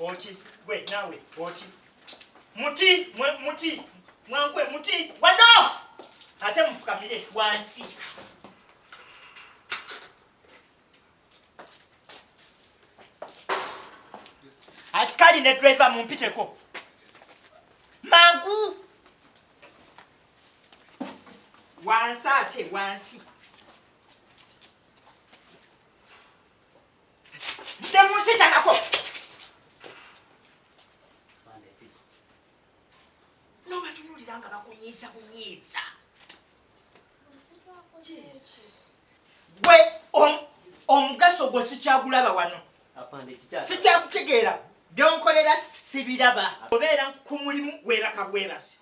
Oti, gwe nawe, oti. Muti, mwankwe, muti, wano! Ate mufukamire, wansi. Askari ne driver mumpiteko. Mangu! Wansate, wansi. Ntemusita nako! No batunuliranga bakunyiza. Gwe omugaso gwo sikyagulaba wano. Sikyakutegeera byonkolera sibiraba. Obeera ku mulimu weebaka bwebase.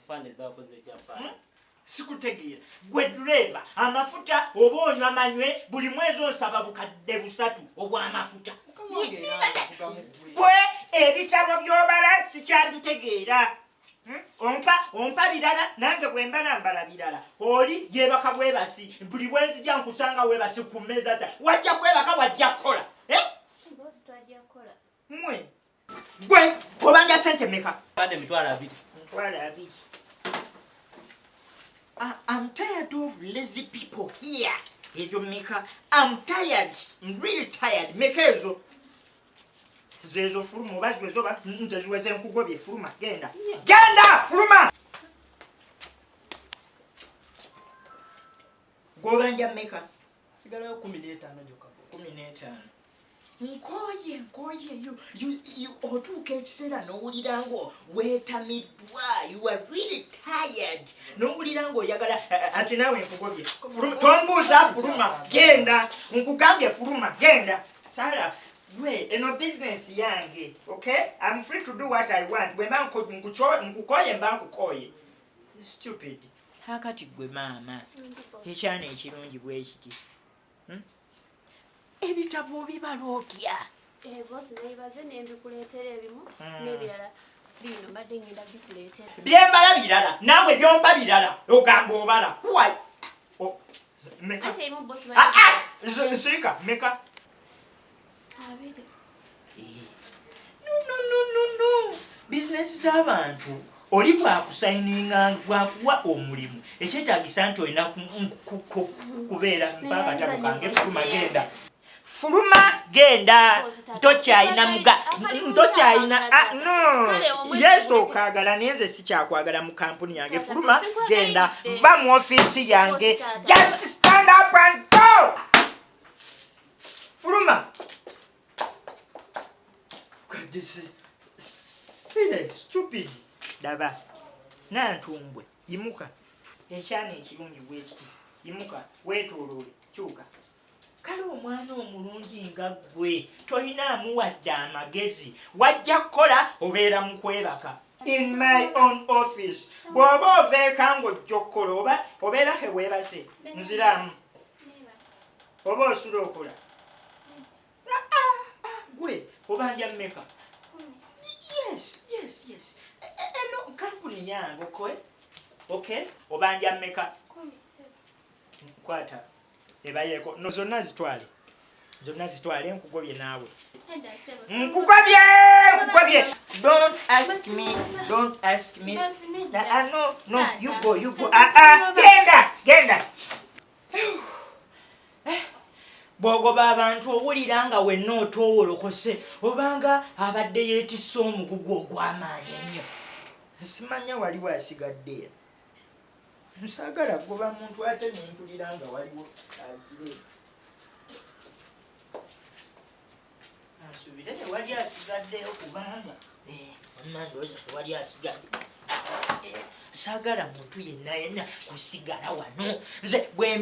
Sikutegeera. Gwe driver amafuta oba onywa amanywe buli mwezi onsaba bukadde 3 obw'amafuta. Gwe ebitabo by'obala sikyabitegeera. Ompa birala nange bwe mba nambala birala. Oli yeebaka bwebasi buli bwenzija nkusanga webasi ku mmeeza za wajja kwebaka wajja kukola. Mwe gwe obanja sente meka? Pande mitwala 2. I'm tired of lazy people here. Ejo meka? I'm tired. I'm really tired. Meka ezo. Zezo furuma obazi wezoba nteziweze nkugobye furuma genda. Genda furuma. Gobanja meka? Sigala 15 joka. 15. Nkoye you otuuka ekiseera n'owulira ngo weetamidwa. You are really tired. N'owulira ngo oyagala ati naawe nkugobye. Tombuuza furuma genda. Nkugambye furuma genda. Sara gwe eno business yange. Okay? I'm free to do what I want. Bwe mba nkukoye mba nkukoye. Stupid. Hakati gwe maama. Ekyana ekirungi bwe kiti. Ebitabo bibala otya? Boss neibaze nembikuleetera ebimu n'ebirala bino mbadde ngenda bikuleetera. Byembala birala naawe byompa birala ogamba obala. Why? Meka. Ate imu boss Nsika meka. Abiri. No. Business z'abantu oli bwakusayininga bwakuwa omulimu ekyetaagisa nti olina kubeera mpaka katabo kange furuma genda. Furuma genda. Ntokyayina no. Yes okaagala naye nze sikyakwagala mu kampuni yange. Furuma genda. Va mu ofiisi yange. Just stand up and go. Furuma. This is silly, stupid. Daba. Nantumbwe. Yimuka. Ekyana ekirungi bwe kiti. Yimuka. Weetooloole. Kyuka. Kale omwana omulungi nga ggwe tolinaamu wadde amagezi. Wajja kukola obeera mu kwebaka. In my own office. Bw'oba oveeka ng'ojja okukola obeera weebase. Nziramu. Oba osula okola. Gwe obanja mmeka? Yes. Eno kampuni yange okay? Obanja mmeka? 17. Kwata. Ebayeko. No zonna zitwale nkugobye naawe. Nkugobye. Don't ask me. No, you go. Genda. Bwogoba abantu owulira nga wenna otoowolokose obanga abadde yeetisse omugugu ogw'amaanyi ennyo. Simanya waliwo asigadde. Nsaagala kugoba muntu ate nempulira nga waliwo agire. Asuubire tewali asigaddeyo kubanga amandooza tewali asigadde. Saagala muntu yenna kusigala wano. Nze bwe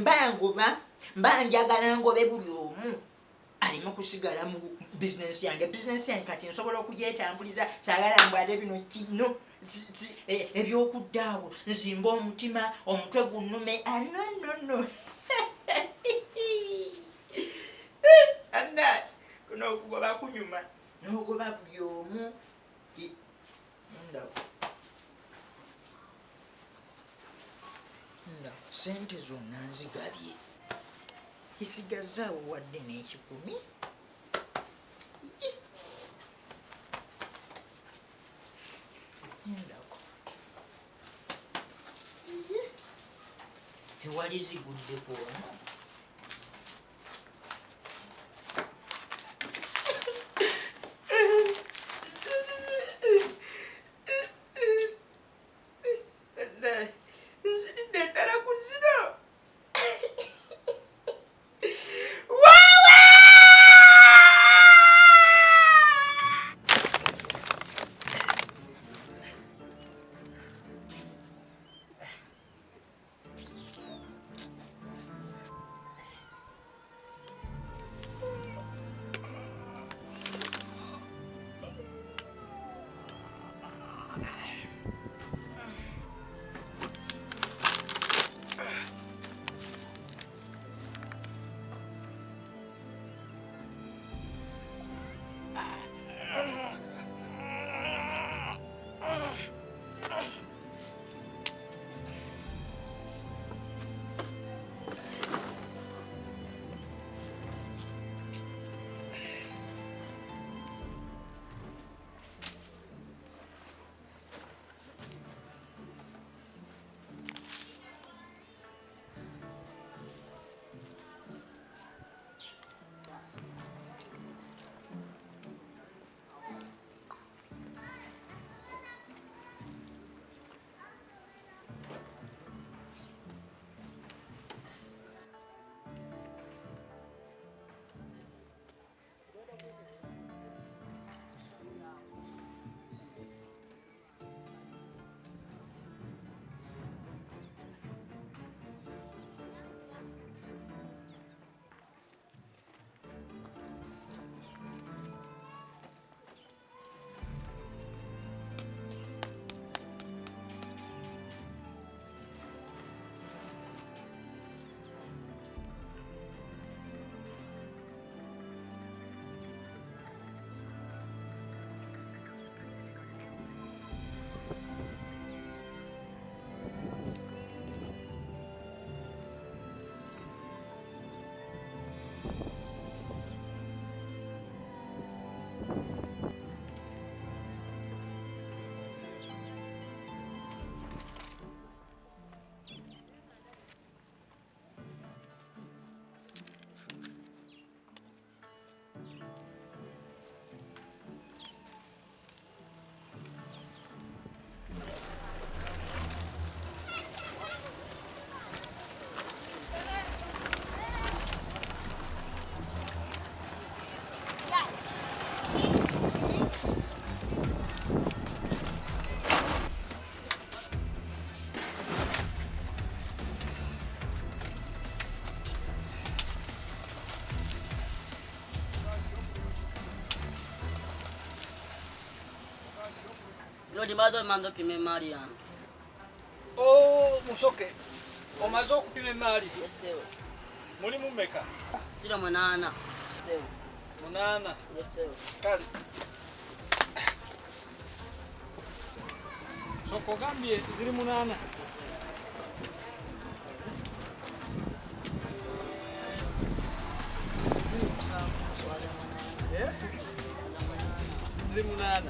mba njagala ngobe buli omu alime kusigala mu business yange. Business yange kati nsobola okugyetambuliza. Saagala mbwate bino kino ebyokuddaabo nzimba omutima omutwe gunnume. No. Anna kuno okugoba kunyuma n'ogoba buli omu. Sente zonna nzigabye. Isigazaawo wadde n'ekikumi. Endako. Ewali ziguddeko wano. Nziridde ddala ku zino. Lodi mado mando pime mali yangu. Oh, musoke. Omaze okupima emali. Yesewe. Mulimu mmeka? Kilo 8. Sewe. 8. Yesewe. Kale. Soko gambye ziri 8. Ziri 7. Eh? Ziri 8.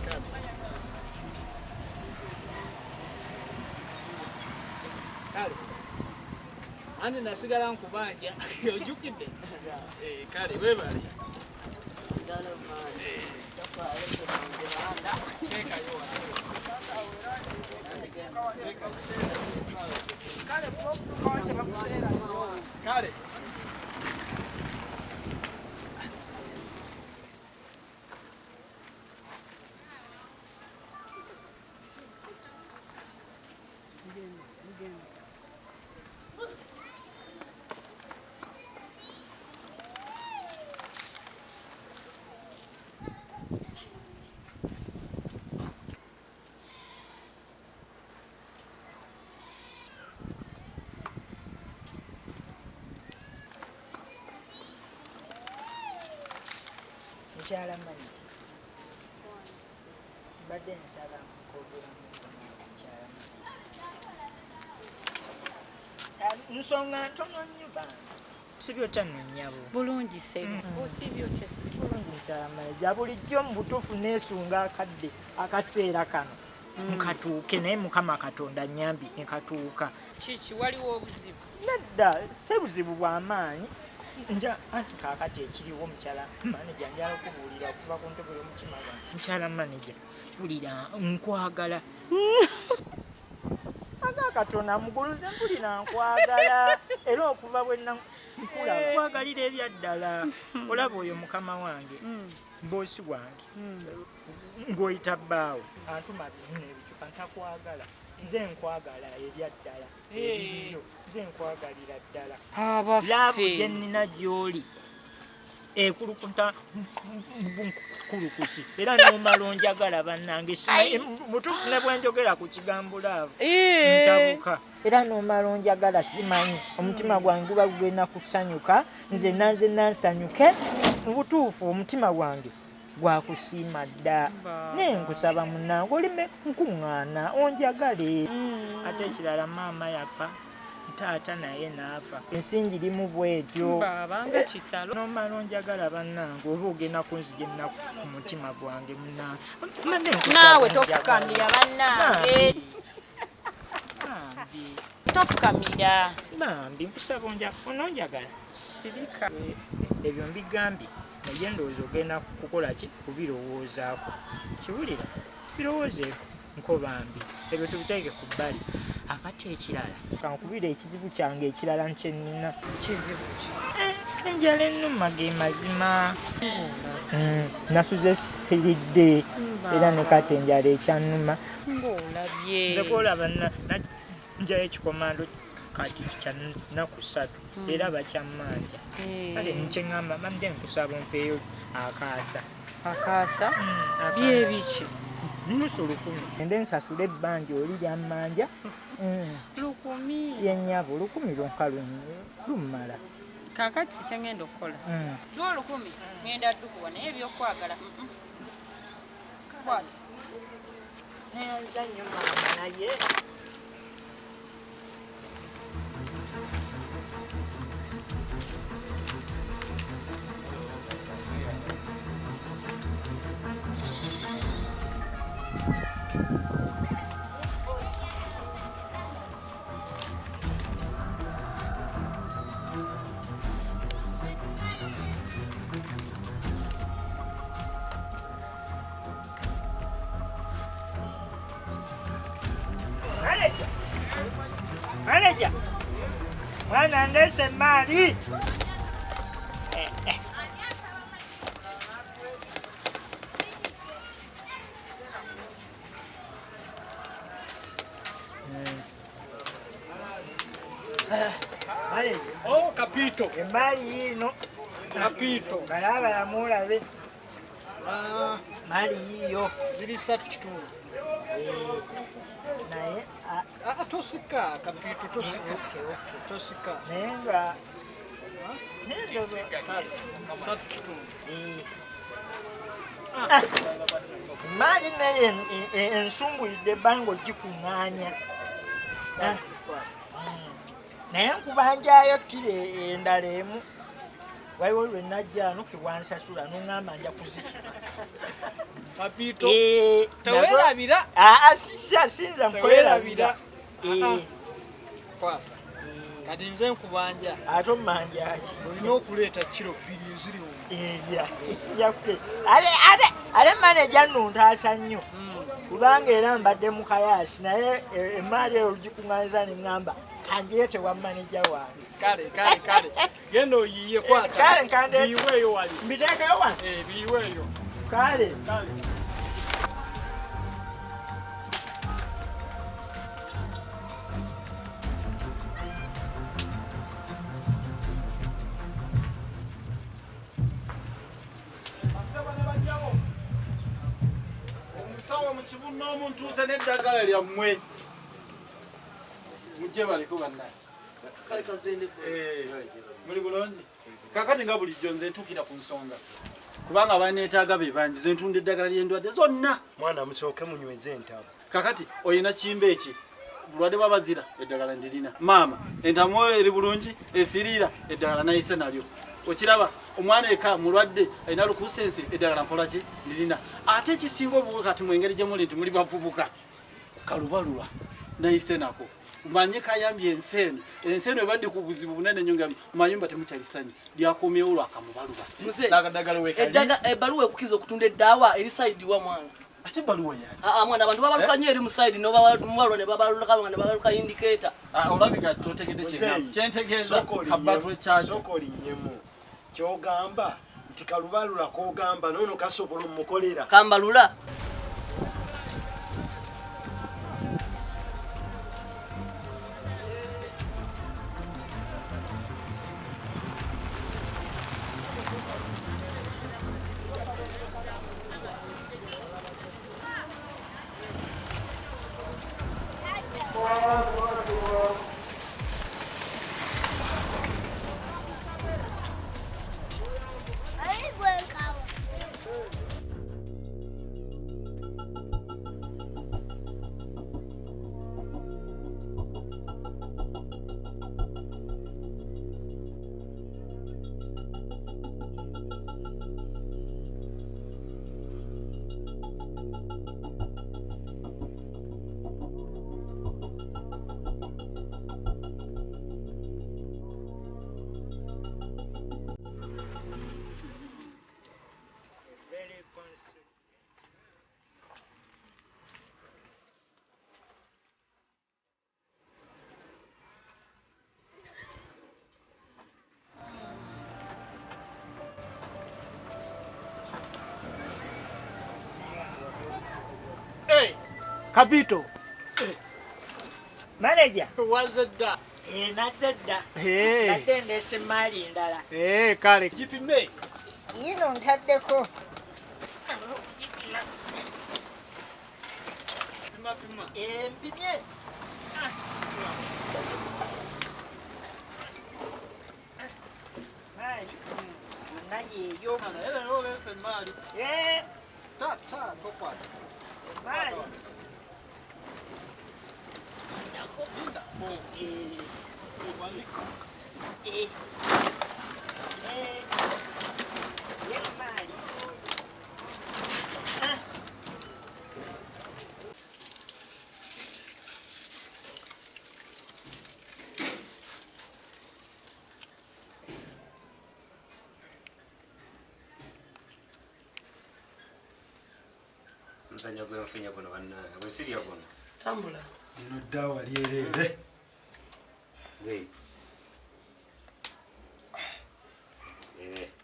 Kale. Kale. Andi nasigala nkubanja ojjukidde. Kale webale. Dalo mali. Tapa aleko manda. Teka yo. Kale kwa bakusera. Kale. Mukyala manyi badde nsaba nkwogera mukyala manyi nsonga ntono nnyo bana sibyo tanonnyabo bulungi sebo osibyo kyesi bulungi mukyala manyi ja bulijjo mu butuufu neesunga akadde akaseera kano nkatuuke naye Mukama Katonda nnyambi nkatuuka. Kiki waliwo obuzibu? Nedda si buzibu bw'amaanyi. Nja anti kaakati ekiriwo omukyala maneja njala okubuulira okuva ku ntebe y'omutima gwange. Mukyala maneja mpulira nkwagala. Katonda muguluze mpulira nkwagala era okuva bwe nkula nkwagalira ebyaddala. Olaba oyo mukama wange boosi wange ng'oyita bbaawe antuma bino ebicupa ntakwagala. Nze nkwagala ebyaddala ebiriyo nze nkwagalira ddala. Laavu gye nnina gy'oli ekulukuta kulukusi era n'omala onjagala bannange mutuufu ne bwe njogera ku kigambo laavu ntabuka era n'omala onjagala simanyi omutima gwange guba gugenda kusanyuka nze nanze nansanyuke mu butuufu omutima gwange gwakusiima dda naye nkusaba munnange olime nkuŋŋaana onjagale. Ate ekirala maama yafa taata naye naafa ensingi limu bwetyo babanga kitalo n'omala onjagala bannange oba ogenda kunzigyenna ku mutima gwange munnange naawe tofukamira bannange tofukamira bambi nkusaba ononjagala sirika ebyo mbigambye naye ndowooza ogenda kukola ki kubirowoozaako kiwulira birowoozeeko nkobambi ebyo tubiteeke ku bbali. Akati ekirala kankubira ekizibu kyange ekirala nkyenina. Kizibu ki? Enjala ennuma ge mazima. Nasuze siridde era ne kati enjala ekyannuma. Ng'olabye. Nze kwolaba njayo ekikomando kati kya nnaku 3 era bakyammanja. Kale nkyeŋŋamba mamje nkusaba ompeeyo akaasa. Akaasa? Bye biki? Nusu 1000 ende nsasula ebbanja oli lyammanja 1000 yennyabo 1000 lonka lummala. Kakati kyengenda okukola lwo 1000 ngenda tukuwa naye ebyokwagala kwata nenza nnyo maama naye Manager, mwana ndese mali. Oh, kapito. Mali ino. Kapito. Balaba ya mulabe. Mali hiyo. Zili 3 kitundu. Naye tosika kapito tosika. Okay. Tosika. Nenga. Nenga 3 kitundu. Mali naye ensumbuidde bango gikuŋŋaanya. Naye nkubanjayo kiro endala emu waliwo lwe najja ano kewansasula n'oŋŋamba nja kuzika. Kapito tewerabira. Sinza nkwerabira. Kwata kati nze nkubanja ate ommanja ki olina okuleeta kiro 2 eziri ale maneja nuntaasa nnyo kubanga era mbadde mu kayaasi naye emaali eyo olugikuŋŋanyiza ne ŋŋamba kanjireete wa maneja wange. Kale genda oyiye kwata kale nkande biyiweeyo wali mbiteekeyo wano biyiweeyo kale omusawo mu kibuno omuntuuze n'eddagala lyammwe mujje baliko bannaye kale kazende muli bulungi kakati nga bulijjo nze ntuukira ku nsonga kubanga baneetaaga be bangi ze ntunda eddagala ly'endwadde zonna. Mwana musooke munyweze entabo. Kakati oyina kimba eki bulwadde bwabazira eddagala ndirina. Maama entamu eri bulungi esiriira eddagala nayise nalyo. Okiraba omwana eka mulwadde alina lukusense eddagala nkola ki ndirina. Ate ekisinga obukulu kati mu engeri gye muli nti muli bavubuka kalubalula nayise nako umanye kayambye enseno ebadde ku buzibu bunene nnyo nga mayumba temukyalisanyi lyakomyewo lwakamubalula dagadagala wekali ebbaluwa ekukiza okutunda eddaawa eri sayidi wa mwana ate ebbaluwa yaaki mwana abantu babaluka nnyo eri mu sayidi nobabalwa ne babalulaka ne babaluka indicata olabika totegedde kyentegeeza kabatwe kyaki sokolinnyemu kyogamba nti kalubalula kogamba noono kasobola omukolera kambalula Kapito. Manager. Wazedda. Nazedda. Natende semali ndala. Kale. Jipime. Ino ntaddeko. Pima. Mpimye. Mali. Naye yo. Ele lole semali. Ta tokwa. Mali. Msanya gwe mfinya kuno bana gwe siriya kuno tambula lino ddawa lyerere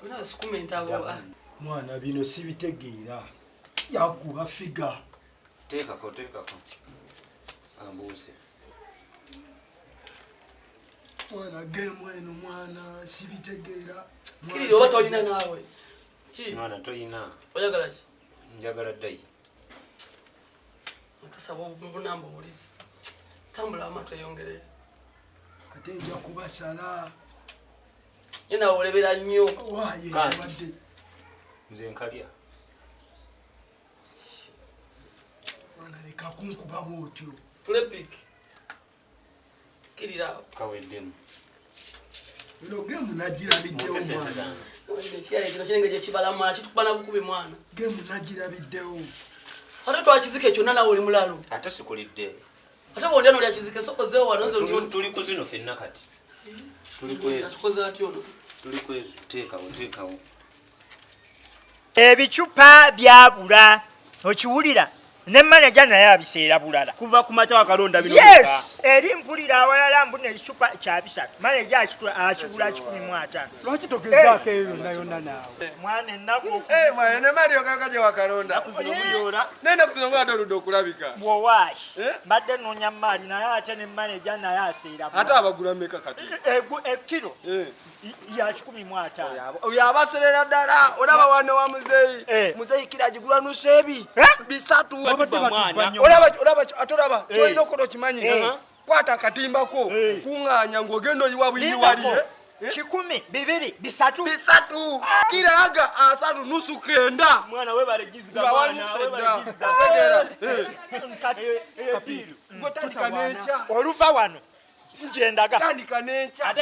una sukumenta abo mwana bino sibitegeera yakuba figa tekako ambuse mwana game eno mwana sibitegeera kiri oba tolina naawe ki mwana toyina oyagala ki njagala ddai nakasaba obunamba obulizi tambula amato yongere ate nja kubasala yena olebera nnyo waye badde nze nkalya mwana leka kunkuba bwotyo tulepik kirira kaweddemu bino gemu nagirabiddewo mwana kino kinenge gyekibalamu kitukubana bukubi mwana gemu nagirabiddewo ate twakizike kyonna nawe oli mulalo ate sikulidde ate bondya nolya kizike sokozeewo wano tuli ku zino fenna kati tukoze atyo ono tuli kwezo teekawo Ebicupa byabula okiwulira ne manager naye abiseera bulala kuva ku mata wakalonda bino yes eri mpulira awalala mbuna ekicupa kya bisatu manager akibula 15 lwaki togezaako eyo yonna naawe mwana ennaku mwana Mario kakaje wakalonda nenda kuzinongola toludde okulabika bwowashi mbadde noonya maali naye ate ne manager naye aseera ate abagula meka kati ekiro ya 15 oyo abaserera ddala olaba wane wa muzeeyi muzeeyi kira agigula nuseebi bisatu olaba kyolina okola okimanyi kwata akatimbako kuŋŋaanya ng'ogenda oyiwa buyiwaliye 10, 2, 3 bisatu kiraga asatu nusu kenda mwana webale giziga nga wanyusedda tegera kapiru tandika n'enkya oluva wano njendaga tandika n'enkya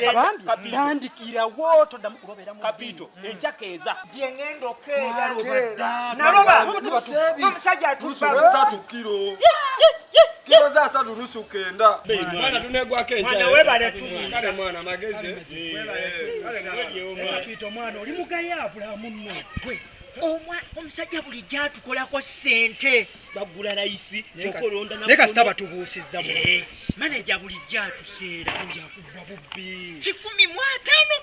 tandikira woto ddamu kuloberamu Kapito enkya keeza gye ngenda okeera naloba n'omusajja atuba 3 kilo kilo za 3.9 Mwana tunegwako encha. Mwana webale tu. Kale mwana magezi. Kapito mwana oli mugayavula munno. Omusajja bulijjo atukolako ssente bagula layisi okolonda na Neka sitaba tubuusizza mu. manager bulijjo atuseera njakubba bubbi 15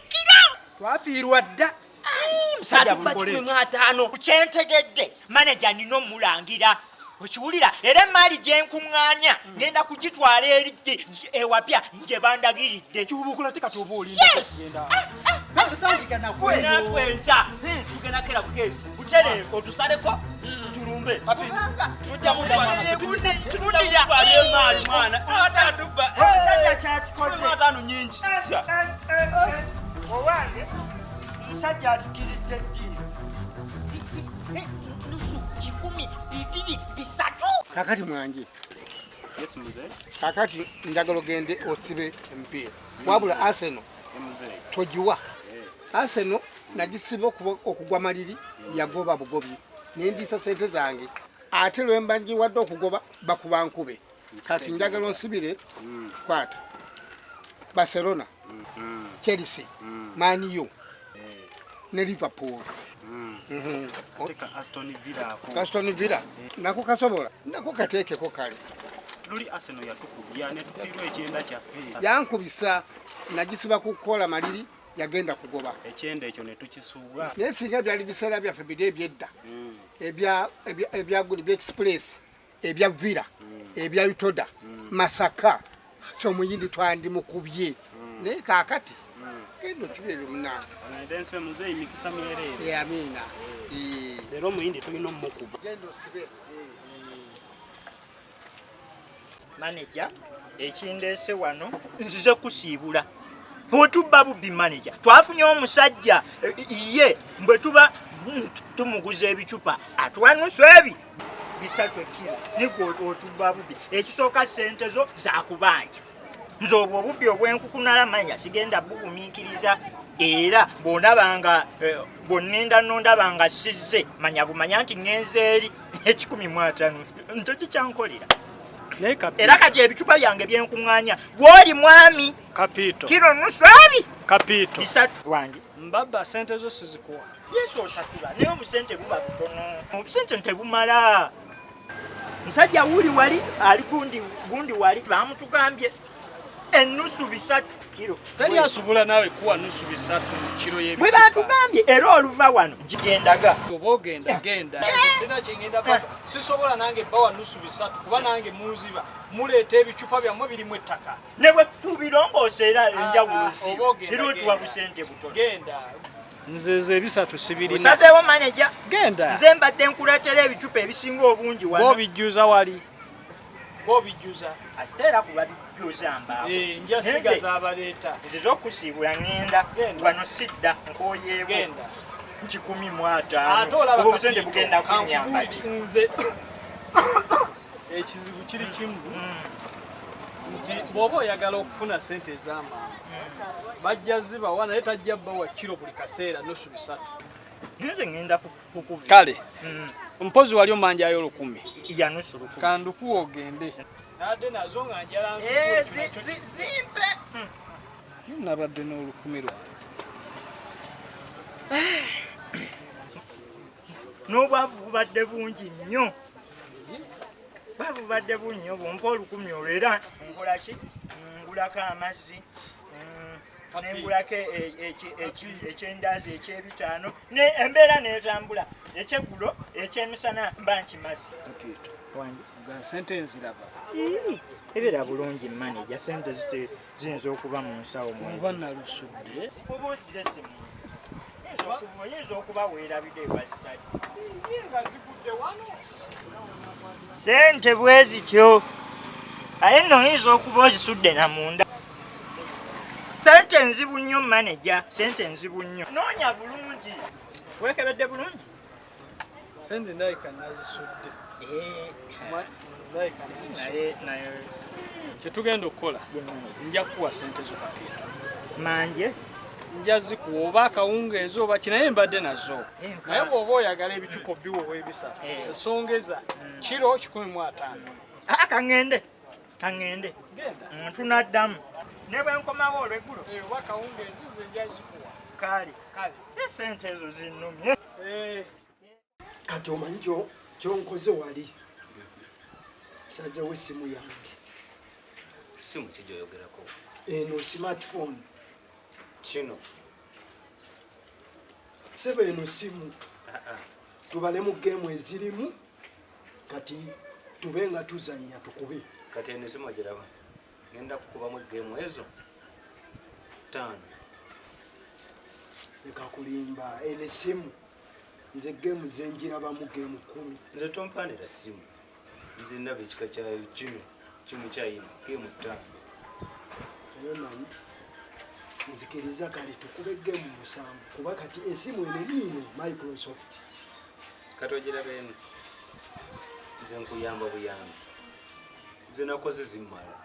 kilo twafiirwa dda musajja bulibole 15 kyentegedde manager nino mulangira okiwulira era emaali gyenkuŋŋaanya ngenda kugitwala eri ewapya nje bandagiridde kibubukula tekatoba olinda kugenda tandika nakwenca tugenda kera bukezi butere otusaleko tulumbe tujja mudamaaali mwana asaduba omusajja kyakikoze atano nyingi owange omusajja atukiridde ddi nusu 10 2 3 kakati mwanje kakati njagala ogende osibe empiira wabula Arsenal togiwa Arsenal nagisiba okugwa maliri yagoba bugobi nendisa sente zange ate lwemba njiwadde okugoba bakuba nkube kati njagala onsibire kwata Barcelona Chelsea Man U ne Liverpool Aston Villa nako kasobola nako kateekeko kale luli Arsenal yatukubya ne tufirwa ekyenda kyaffe yankubisa nagisiba kukola maliri yagenda kugoba ekyenda ekyo ne tukisuubwa nesinga byali biseera byaffe bide ebyedda ebya Good Express ebya Villa ebya Utoda Masaka kyo muyindi twandi mukubye naye kakati kendo sibe ebyo munange ndensibe muzeyi mikisa myerere amina lero muyindi tulina omukuba kendo sibe manager ekindese wano nzize kusiibula otubba bubbi manager twafunye omusajja ye mbwe tuba tumuguza ebicupa atwanusu ebi bisatu ekiro niko otubba bubbi ekisooka sente zo zakubanja nze obwo obubbi obwenkukunala manya sigenda bugumiikiriza era bw'onabanga bw'onnindabanga sizze manya bumanya nti ŋŋenze eri 15 ntoki kyankolera era kati ebicupa byange byenkuŋŋaanya gw'oli mwami Kapito. kiro nusu abi Kapito. bisatu wange Mbaba sente zo sizikuwa. yesu osasula naye obusente buba butono obusente ntebumala musajja wuli wali ali gundi wali bamutugambye enusu bisatu kiro Tali asubula nawe kuwa nusu bisatu kiro yebi. bwe batugambye era oluva wano gigendaga Obogenda genda. Sina kingenda papa. Sisobola nange bawa nusu bisatu kuba nange muziba. Muleeta ebicupa byammwe birimu ettaka. ne bwe tubirongoosa era enjawulo si obogenda era otuwa busente butono Genda. Nzeze ebisatu sibirina. osazeewo manager Genda. nze mbadde nkuleetera ebicupa ebisinga obungi wano Bobijjuza wali. Bobijjuza. asiteera kuba bijjuza mbaawo Nja sigaza abaleeta. nziza okusiibula ŋŋenda wano sidda nkooyeewo Genda. 15 obwo busente bugenda kunyamba ki nze ekizibu kiri kimu nti bw'oba oyagala okufuna sente ez'amaanyi bajja zibawa naye tajja bawa kiro buli kaseera nusu bisatu nze ŋŋenda kukuva kale mpozi wali omanjayo 10 ya nusu lukumi kandukuwa ogende nadde nazo nga njala zimpe nabadde n'olukumi lwa n'obwavu bubadde bungi nnyo bwavu bubadde bunnyo bumpa 10 olwo era nkolaki ngulako amazzi nengulako ekyendaazi eky'ebitaano embeera neetambula ekyeggulo ekyemisana mba nkimazi sente nziraba ebeera bulungi manager sente ziyinza okuba mu nsawo oba nalusudde oba osire simu oyinza okuba weerabidde ewazitali nga zigudde wano sente bwe zityo aye nno oyinza okuba ozisudde namunda sente nzibu nnyo manager sente nzibu nnyo noonya bulungi weekebedde bulungi sente ndayika nazisudde naye kyetugenda okukola nja kukuwa sente zo Kapito manje nja zikuwa oba akawungeezi oba kinaye mbadde nazo naye bw'oba oyagala ebicupa biwowa ebisatu zisongeza kiro 15 akaŋŋende Kangende. Tunaddamu. Ne bwe nkomawo olweggulo. Oba kawungeezi nze nja zikuwa. Kale. Esente ezo zinnumye. Kati omanyi kyonkoze wali sazewo essimu yange. Simu kijoyogerako. Eno smartphone. Kino. Sebe eno simu. Tubalemu gemu ezirimu kati tubenga tuzanya tukube. Kati eno simu agiraba. Ngenda kukubamu gemu ezo 5. Leka kulimba ene simu. Nze gemu zenjirabamu gemu 10. Nze tompandira simu. Nze ndaba ekika kyayo kino kyayina gemu 5. Eyomanyi nzikiriza kale tukube gemu 7 kuba kati esimu eno yino Microsoft. Kati ogirabe eno. Nze nkuyamba buyambi. Nze nakoze zimmala.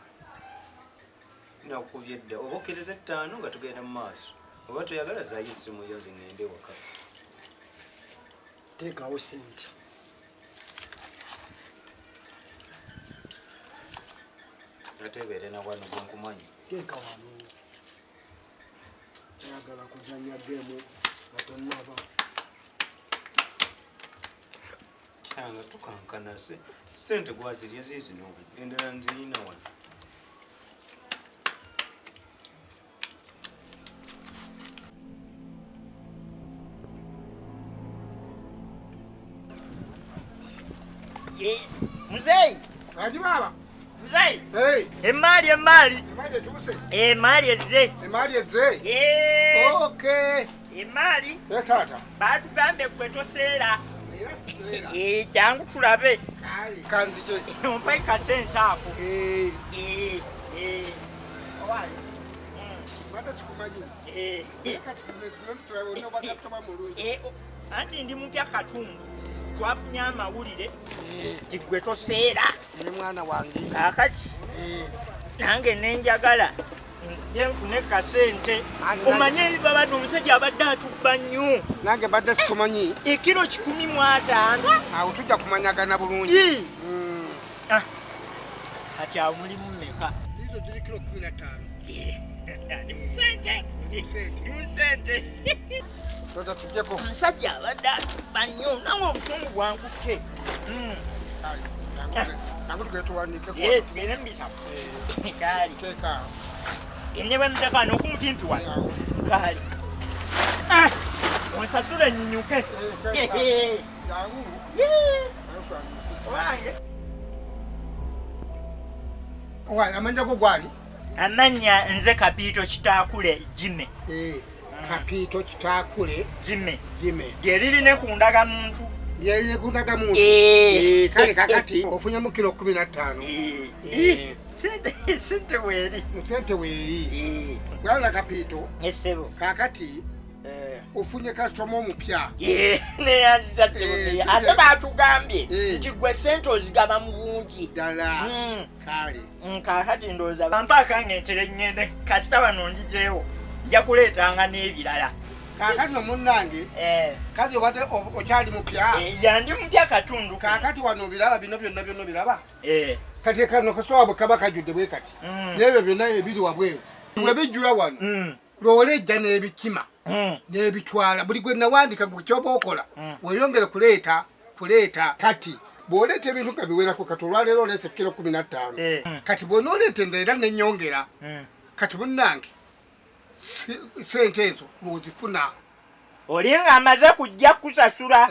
Nakubye dda oba okkiriza 5 nga tugenda mu maaso. Oba toyagala zaayo essimu yo nze ngende waka. Teekawo sente. Natebeere na wano gwenkumanyi. Teeka wano. Ayagala kuzanya gemu nga tonnaba. Kyanga tukankana sente gwazirya ziizino endala nzirina wano. Mzee! Haji baba. Mzee! Hey! Emali! Emali etuse. Emali ezze. Emali ezze. Okay. Emali. Tata. Batugambe gwe toseera. Jangu tulabe. Kanzije. Ompai kasente ako. Owai. Mata sikumanyi. Kati tunaona bata tuma mulungi. Anti ndi mupya katundu. Twafunye amawulire nti gwe toseera. Mwana wange. Akati. Nange nenjagala. Nfune kasente. Omanye babadde omusajja abadde atubba nnyo. Nange badde sikumanyi. Ekiro 15. Awo tujja kumanyagana bulungi. Kati awo mulimu mmeka? Izo ziri kilo 15. Ni musente. Tota tujjeko. Omusajja abadde atubba nnyo. Nange obusungu bwankutte. Nange tugetuwandiike. Tugende mu bitabo. Kali. Teeka. Enyewe mtekano okumpimpi wano. Kali. Onsasula nyinyuke. Jangu. Wange. Owai, amanya go gwani? Amanya nze Kapito Kitakule Jime. Kapito Kitakule Jime. Geriri ne kundaga muntu. Geriri kundaga muntu. Kale kakati ofunya mu kilo 15. Sente weri. Sente weri. Wala Kapito. Esebo. Kakati ofunye customer omupya. Ne yanziza tebone. Ate batugambye nti gwe sente ozigaba mu bungi. Dala. Kale. Kakati ndoza bampaka ngetere ngende kasita wano njijewo. Nja kuleetanga n'ebirala. Kakati omunnange kazi obadde okyali mupya. Yandi mupya katundu. Kakati wano birala bino byonna biraba. Kati kano kasowa bukaba kajudde bwe kati. N'ebyo byonna ebiri wabweru. Bwe bijjula wano. Loole ejja n'ebikima. N'ebitwala buli gwe nawandika gwe kyoba okola. Weyongere kuleeta kati. Bw'oleeta ebintu nga biwerako kati olwaleero oleese kilo 15. Kati bw'onooleeta endala n'ennyongera. Kati munnange sente ezo lwozifuna. Oli nga amaze kujja kusasula.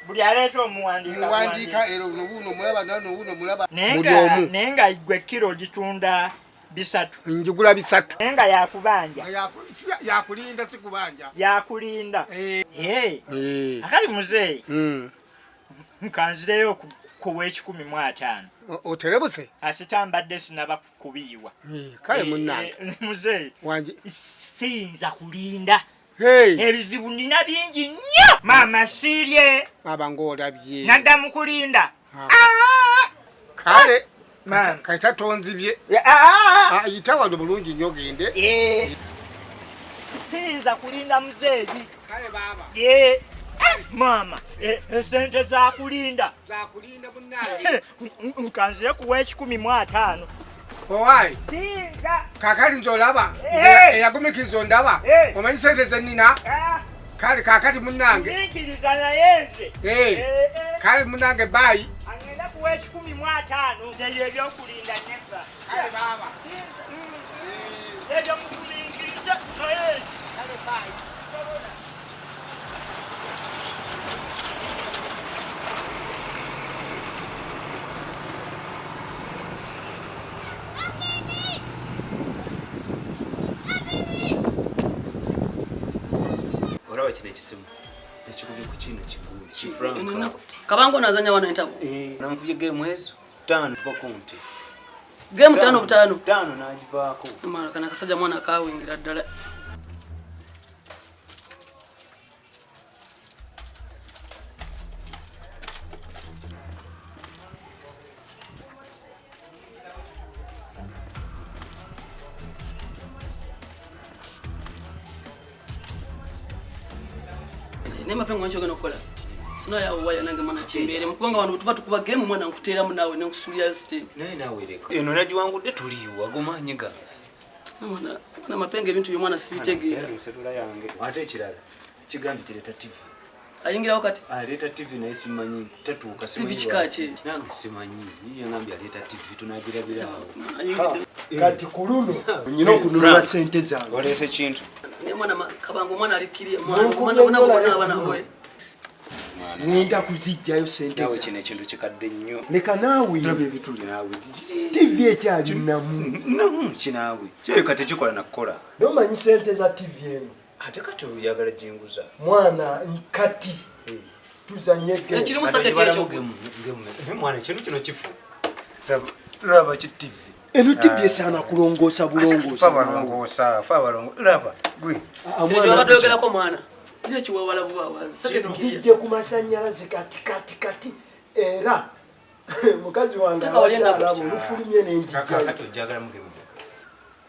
Buli aleeta omuwandiika. Ero nobuno mulaba nobuno mulaba. Nenga gwe kilo gitunda 3. Njugula 3. Nenga yakubanja. Yakulinda si kubanja. Yakulinda. Akali muzee. Nkanzireyo kuwa 15. Oterebuse? Asita mbadde sinaba kubiyiwa. Kale munnange. Muzee. Wanje. Siyinza kulinda. Ebizibu nina bingi nnyo. Mama sirye. Abangolabye. Nadda mu kulinda. Kale. Kaita tonzibye. Ayita wano bulungi nnyo gende. Siyinza kulinda muzee. Kale baba. Mama, sente za kulinda. Za kulinda bunange. Nkanze kuwa 15. Owai. Singa. Kakali nzolaba. Yagumikizo ndaba. Omanyi sente zenina. Kali kakati munange. Nikiriza na yenze. Kali munange bayi. Angenda kuwa 15. Nze ebyo kulinda neba. Kale baba. Ebyo mukulinkiriza na yenze. Kale bayi. Orawa kino ekisimu ekikubye ku kino kigulu kifranka kabango nazanya wana ntabo namukubye game ezo 5 pokunti game 5 nagivaako mara kana kasaja mwana kawingira ddala nema pengo ncho gano kola sino ya waya nange mana chimbere mukubanga wanu tuba tukuba game mwana nkutera munawe ne nkusulia system nawe reka eno naji wangu detuliwa gomanyiga mwana mapenge bintu byo mwana sibitegera setula yange ate ekirala kigambi kireta TV ayingira wakati aleta TV na isimanyi tatuuka TV chikache nange simanyi yiye ngambi aleta TV tunagirabira kati kuluno nyina okununula sente zange olese kintu ne mwana kabango mwana alikirie mwana abana hoye nenda kuzijjayo sente nawe kino ekintu kikadde nnyo leka naawe ndabe bituli nawe TV ekyali namu kinaawe kirabika tekikola nakukola nomanyi sente za TV eno ate kati oyagala jinguza mwana nkati tuzanye ekiri musakati ekyo mwana ekintu kino kifu laba ki TV eno TV esaana kulongoosa bulongoosa fa balongo laba gwe ekyo abadogerako mwana Ndiye chiwawala buwawa. Njije ku masanyalaze kati era mukazi wange alabo lufulumye nenjija. Kati njagala mugemu.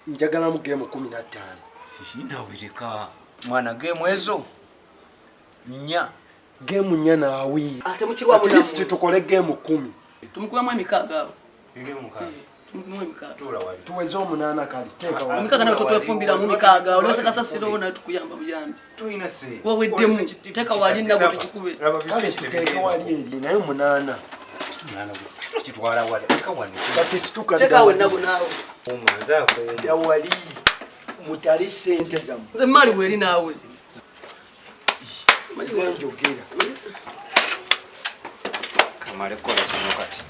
Njagala mugemu 15. Shishi nawireka. Mwana gemu ezo. Nya. Gemu nya na awi. Ate mukirwa bulamu. Kristo tukole gemu 10. Tumukuwa emikaga. Gemu kaga. Tuweze omunana kali teka wa mikaga nayo totwefumbira mu mikaga olese kasasiro bona tukuyamba buyambi tuina se waweddemu teka wali nabo tukikube kale tuteke wali eri nayo munana kitwala wali teka wali kati situka teka we nabo nawo omanza kwe ya wali mutali sente zamu nze mali weri nawe njogera kamale kola kino kati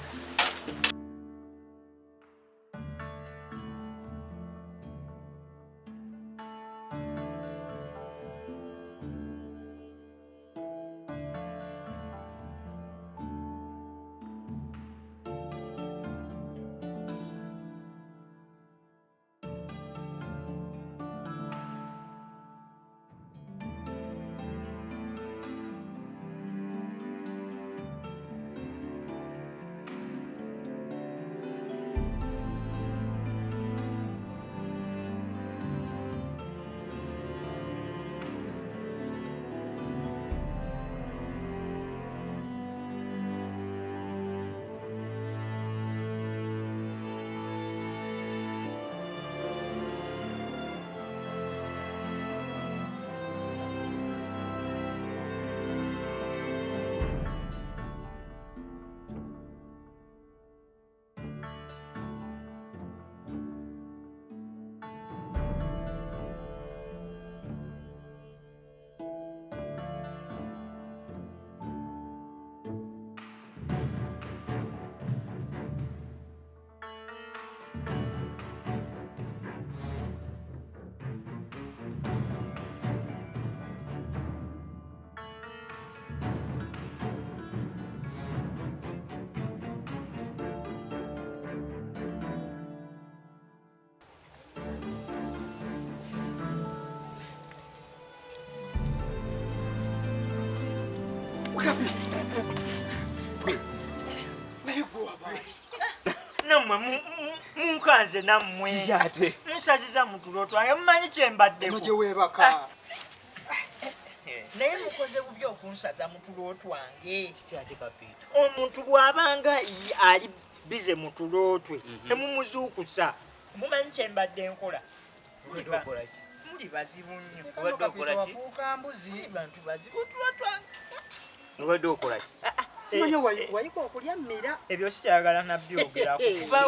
Munkanze nammwe musaziza mutulo twange mumanyi kyembadde noje webaka naye mukoze bubi okunsaza mutulo twange omuntu bw'abanga ali bize mutulo twe temumuzuukusa mumanyi kyembadde nkola muli bazibu nnyo wafuuka mbuzi bantu bazibu otulo twange obadde okola ki simanyi wayika okulya mmira ebyo sikyagala nabyogera kuba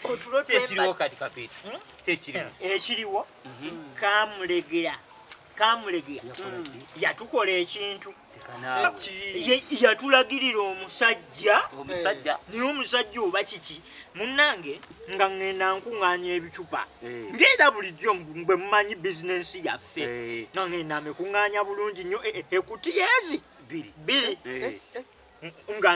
otulo kyekiriwo kati kapiito kyekiriwo ekiriwo kamulegera yatukola ekintu yatulagirira omusajja niye omusajja oba kiki munnange nga ŋŋenda nkuŋŋaanya ebicupa ng'era bulijjo bwe mumanyi bizinensi yaffe nga ŋŋenda mekuŋŋaanya bulungi nnyo ekutiya ezi bbiri nga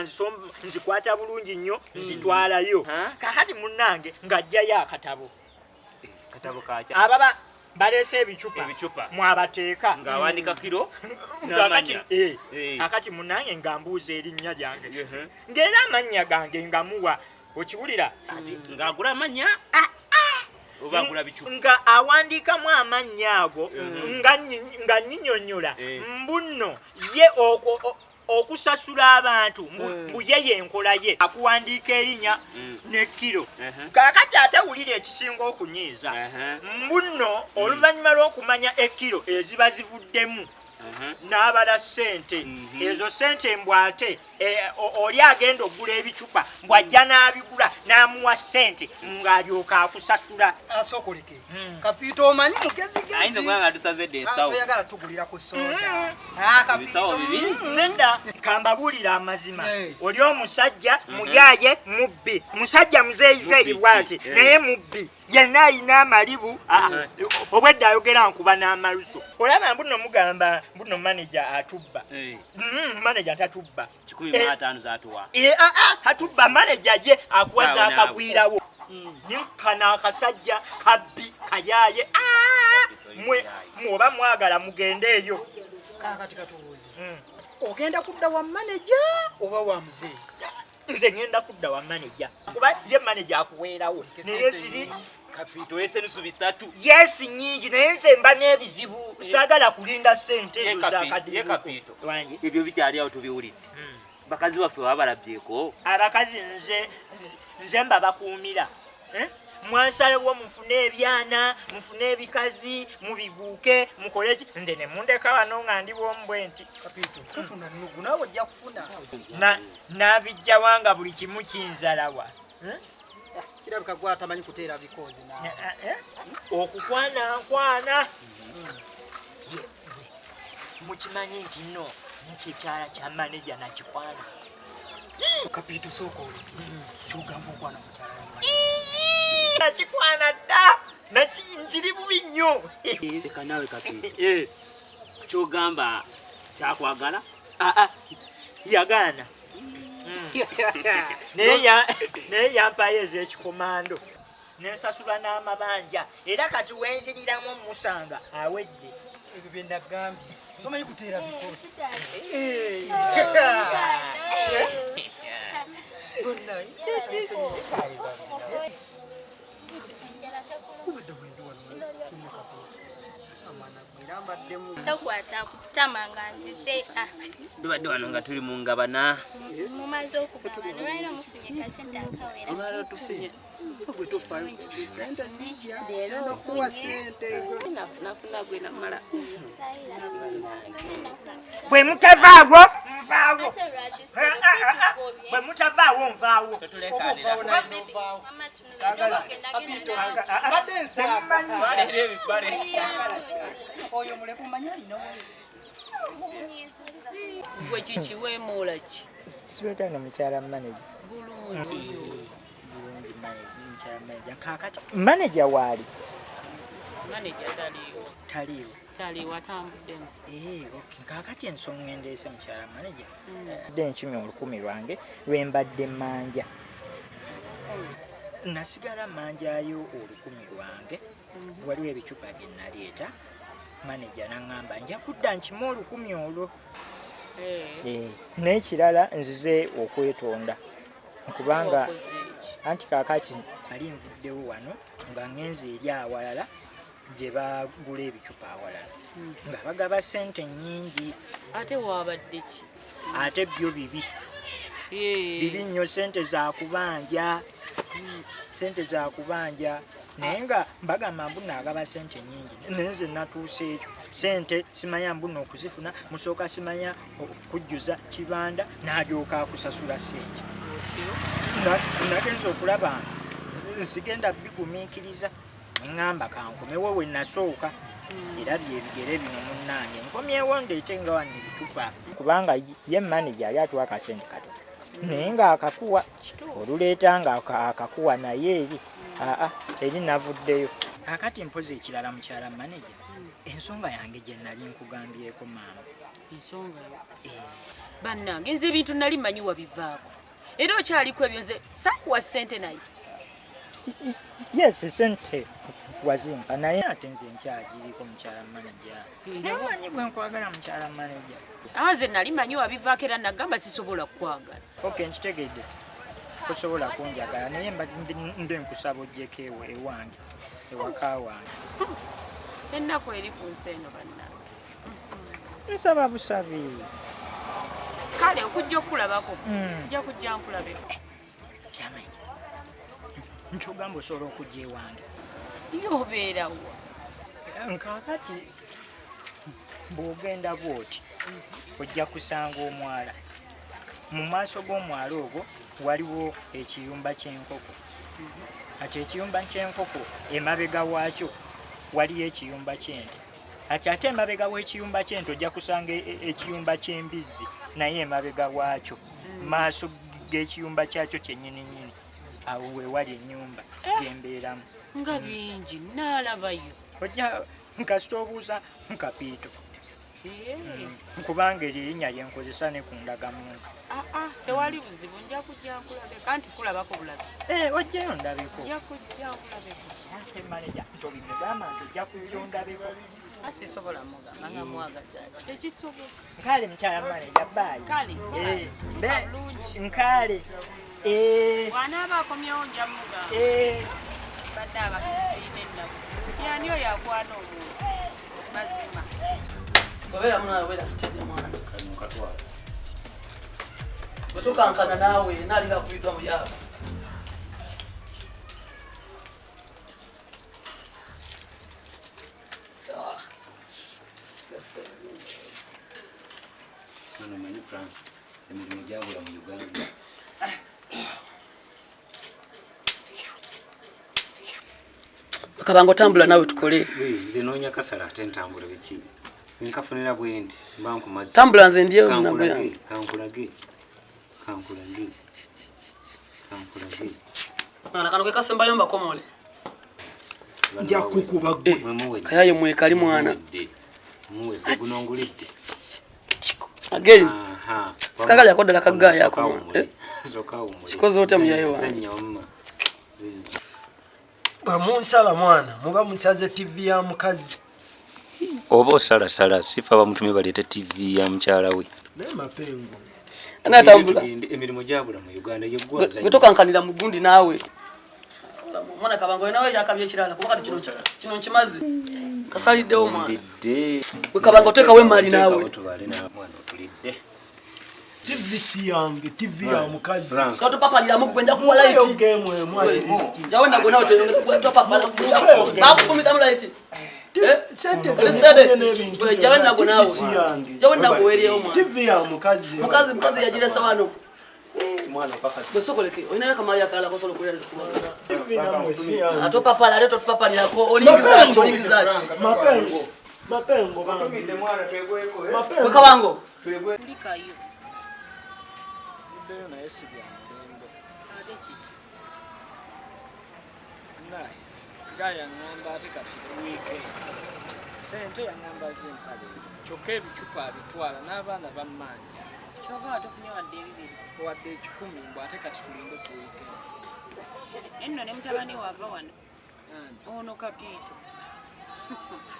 nzikwata bulungi nnyo nzitwalayo kakati munnange ng'ajjayo akatabo ababa baleese ebicupa mwabateeka ng'awandika kiro kakati munnange nga mbuuza erinnya lyange ng'era amannya gange nga muwa okiwulira ng'agula amannya oba agula bicupa nga awandiikamu amannya ago nga nyinyonnyola mbuno ye okusasula abantu mbuye yenkola ye akuwandiika erinnya ne kiro kakati ate wulira ekisinga okunyiiza mbuno oluvannyuma lw'okumanya ekiro eziba zivuddemu n'abala ssente ezo ssente mbwate oli agenda okugula ebicupa mbw'ajja n'abigula n'amuwa ssente ng'alyoka akusasula asokoleke kapiito omanyi mugezigezitoyagala tugulira ku soda ebisawo bibiri nenda kambabuulira amazima oli omusajja muyaaye mubbi musajja muzeeyizeeyi bw'ati naye mubbi yenna ayina amalibu obwedda ayogera nkuba n'amaluso olaba mbuno mugamba mbuno maneja atubba maneja tatubba 15 zatuwa tatubba maneja ye akuwaza akagwirawo ninkana akasajja kabbi kayaaye mwoba mwagala mugende eyo kakati katubuuze ogenda kudda wa maneja oba wa muzeeyi nze ngenda kudda wa maneja kuba ye maneja akuweerawo naye ziri kapito ese nusu bisatu yes nyingi naye nze mba n'ebizibu saagala kulinda ssente ezo zakadde kapito ebyo bikyali awo tubiwulidde bakazi waffe baba balabyeko abakazi nze mba bakuumira mwansalawo mufune ebyana mufune ebikazi mubiguuke mukole ki nde ne mundeka wano nga ndi bwomu bwe nti kapito tufuna nnugu naawe ojja kufuna n'abijja wanga buli kimu kinzalawa kirabika gwa tamanyi kuteera bikozi nawe okukwana mukimanyi nti nno mukyekyala kya maneja nakikwana kapito sooka oli kyogamba okwana mukyala nakikwana dda nkiri bubi nnyo leka nawe kapito kyogamba kyakwagala yagaana naye yampayo ez'ekikomando nensasula n'amabanja era kati wenziriramu musanga awedde ebyo bye nagambye tomanyi kuteera bikozi tokwata kutama nga nzize tubadde wano nga tuli mu ngabana mumaze okugabana olwaliro mufunye kasente akawera olwaliro tufunye nafuna gwe namala bwe mutavaawo nvaawo bwe mutavaawo nvaawo oyo muleka omanyi alina gwe kikiweemoola ki siweta nga mukyala maneja bulungi mukyala maneja kakati maneja waali maneja taliiwo atambuddemu kakati ensonga endeese mukyala maneja dde enkimi olukumi lwange lwembadde manja nasigala manjayo olukumi lwange waliwo ebicupa bye naleeta maneja naŋŋamba nja kudda nkima olukumi olwo n'ekirala nzize okwetonda kubanga anti kakati ali nvuddewo wano nga ŋŋenze eri awalala gye bagula ebicupa awalala nga bagaba ssente nnyingi. Ate waabadde ki? Ate byo bibi nnyo, ssente za kubanja, naye nga mbagamba mbu naagaba ssente nnyingi naye nze natuuse ekyo ssente simanya mbuno okuzifuna, musooka simanya okujjuza kibanda n'alyoka akusasula ssente. Nagenza okulaba nsigenda bigumiikiriza neŋŋamba kankomewo we nasooka era byebigere bino munnange nkomyewo ndeete nga wano ebitupa kubanga ye manager yali atuwa akasente kato naye nga akakuwa oluleeta nga akakuwa naye eri navuddeyo. Kakati mpozi ekirala mukyala manager, ensonga yange gye nali nkugambyeko maama. Ensonga bannange nze ebintu nali manyi wabivaako era okyaliko ebyo nze saakuwa ssente naye. Yes, ssente wazimpa naye ate nze nkyagiriko mukyala manager. Namanyi bwe nkwagala mukyala manager. Nze nali manyi wabivaako era nagamba sisobola kukwagala. Okay, nkitegedde tosobola kunjagala naye mbe nkusaba ojjeko ewange ewaka wange. Ennaku eri ku nsi eno bannange. Nsaba busabi. Kale okujja okulabako nja kujja nkulabeko. Byamanya nkyogamba osobola okujja ewange yobeerawo nkakati bw'ogenda bw'oti ojja kusanga omwala. Mu maaso g'omwala ogwo waliwo ekiyumba ky'enkoko. Ati ekiyumba ky'enkoko emabega waakyo waliyo ekiyumba ky'ente. Ate emabega w'ekiyumba ky'ente ojja kusanga ekiyumba ky'embizzi naye emabega waakyo maaso g'ekiyumba kyakyo kyennyini nnyini awo we wali ennyumba gyembeeramu. Nga bingi naalabayo. Ojja nkasita obuuza nkapiito kubanga erinnya lye nkozesa ne ku ndagamuntu. Tewali buzibu nja kujja nkulabeko anti kulabako bulabe. Ojjayo ndabeko. Nja kujja nkulabeko. Ate manager tobigamba nti ojja kujja ondabeko. Asisobola mugamba nga mwagaza ki. Tekisobola. Nkale mukyala manager baayi. Kale. Nkale. Wanaaba akomyewo nja mugamba. Badde abakristiine ennaku. Yani oyo akwana omuntu. Mazima. Obeera munawera sitedi mwana. Bwetukankana naawe naalinga kubiddwa mu yaba. Manyi Frank, emirimu gyabula mu Uganda. Kabango tambula nawe tukole. Nze noonya kasala ate ntambula biki. Nkafunira bwenti mba nkumaze. Tambula nze ndiyo nabwe. Kankulage. Mwana kano kekasemba yomba komole. Nja kukuba gwe. Kayaye mwekali mwana. Muwe gunongulidde. Again. Sikagala yakodala kagaya yako. Zokawo. Sikozo ote muyayo. Zanya omma. Munsala mwana muba musaze TV ya mukazi. Oba osala sifa bamutumye balete TV ya mkyala we. Ne mapengo. Ana tambula. Emirimu gyabula mu Uganda yeggwaza. Bwetokankanira mu gundi nawe. Mwana kabango nawe yakabye kirala kuba kati kino nkimazi. Kasaliddewo mwana. Gwe kabango teka we mali nawe. TV ya mukazi. Kato papa lya mugwenda kuwa light. Game mwati risk. Jawe nago nawe to papa la. Babu fumi tamu light. Sente jawe nago nawe. Jawe nago weriyo mwana. TV ya mukazi. Mukazi yajira sabano. Mwana paka. Besokoleke. Oyina kamali yakala kosolo kulya kuwa. TV na mwesi ya. Ato papa la leto papa lako olingiza. Mapengo bana. Gwe kabango. Tulikayo. Ndeyo naye si bya mulembe. Ate kiki? Naye gaya ngamba ate kati weekend. Sente yangamba zinkale. Kyokka ebicupa abitwala n'abaana bammanja. Kyova watufunye wadde ebibiri. Wadde 10 mbw ate kati tulinde ku weekend. Enno ne mutabani wava wano. Ono Kapiito.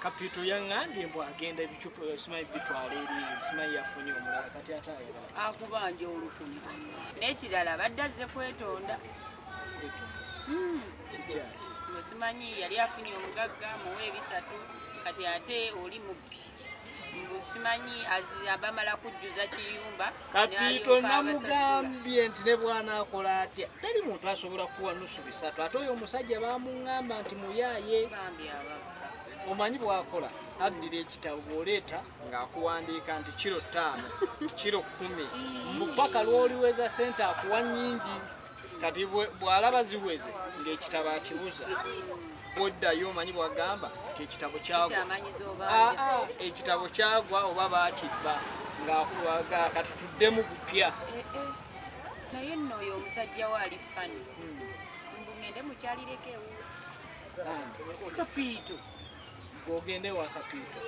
Kapiito yaŋŋambye mbw agenda ebicupa simanyi bitwala eri simanyi yafunye omulala kati ate ayagala. Akubanja olukumi. N'ekirala badde azze kwetonda. Kiki ate? simanyi yali afunye omugagga muwe ebisatu kati ate oli mubbi simanyi abamala kujjuza kiyumba Kapito namugambye nti ne bwana akola atya teri muntu asobola kuwa nusu bisatu ate oyo omusajja bamuŋŋamba nti muyaaye omanyi bwakola addira ekitabo bw'oleeta ng'akuwandiika nti kiro 5 kiro 10 mpaka lw'oliweza sente akuwa nnyingi kati bw'alaba ziweze ng'ekitabo akibuza bw'oddayo omanyi bw'agamba nti ekitabo kyagwa ekitabo kyagwa oba baakibba kati tuddemu gupya naye nno oyo omusajja we ali fani mbungende mukyalirekewo Kapito ogende wa Kapito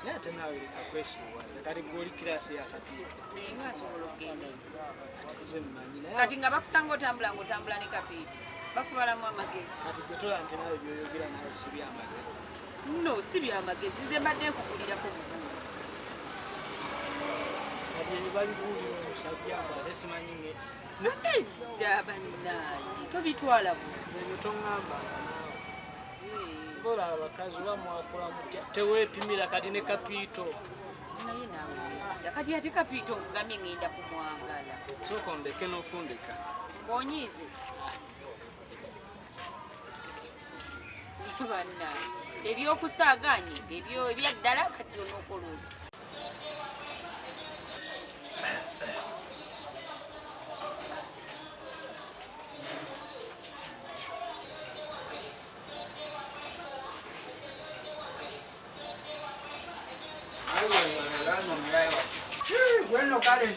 naye ate naawe leka kwesiiwaza kati gw'oli kirasi ya Kapito naye ng'asobola okugendayo nze mmanyi naye kati nga bakusanga otambula ng'otambula ne Kapito bakubalamu amagezi kati gwe tola nti naawe byoyogera naawe si byamagezi no si byamagezi nze mbadde nkukulirako bubuuzi kati balibuulira omusajja ng'ate simanyi edda bannaaye tobitwala ebyo toŋŋambanga naawe bola abakazi bamwakula mutya teweepimira kati ne Kapito naye naawe kati ate Kapito nkugambye ngenda kumwagala sooka ondeke n'okundeka ng'onyiize bannaaye ebyokusaaganye ebyo ebyaddala kati onookola oti Bueno, kale.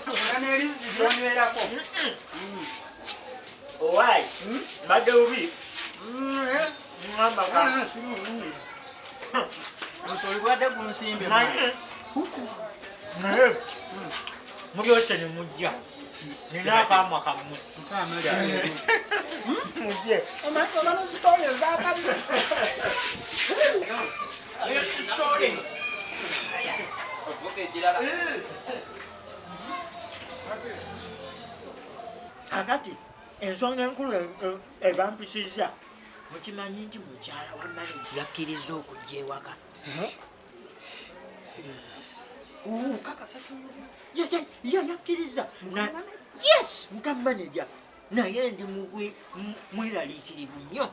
Ngane elizi byonywerako. Owai. Mbadde bubi. Ngamba ka. Nsoli bwadde ku nsimbi. Naye. Mubyose ni mujja. Nina akamwa kamwe. Mujje. Omano story zakali. Story. Akati ensonga enkulu ebampisizza mukimanyi nti mukyala wa mani yakkiriza okujja ewaka yakkiriza yes mukammaneja naye ndi mweraliikirivu nnyo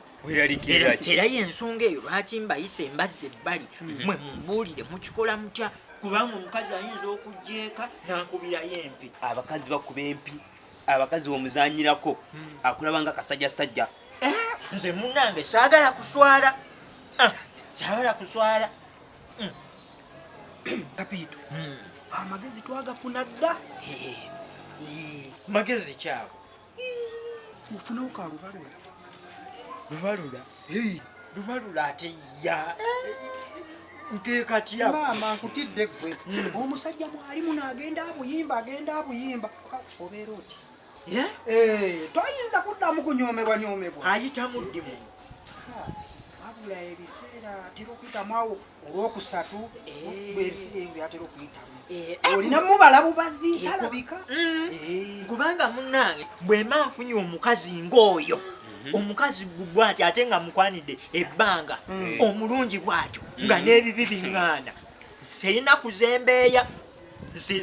era yensonga eyo lwaki mbayise embazza ebbali mwe mumbuulire mukikola mutya kubanga omukazi ayinza okujja eka n'akubirayo empi abakazi bakuba empi abakazi omuzanyirako akulaba nga kasajjasajja nze munange saagala kuswala Kapito. Amagezi twagafuna dda. magezi kyago Ufuna ukalubalula. lubalula ate ya nteekatya Maama nkutidde ggwe. Omusajja mwalimu n'agenda abuyimba. Obeera oti. Toyinza kuddamu kunyoomebwa. ayita muddimu Wabula ebiseera atera okuyitamu awo olwokusatu ebiseera atera okuyitamu. Olina mubala bubazi talabika. kubanga munnange bwema nfunye omukazi ng'oyo omukazi bw'ati ate nga mukwanidde ebbanga omulungi bw'atyo nga n'ebibi biŋŋaana sirina kuzembeeya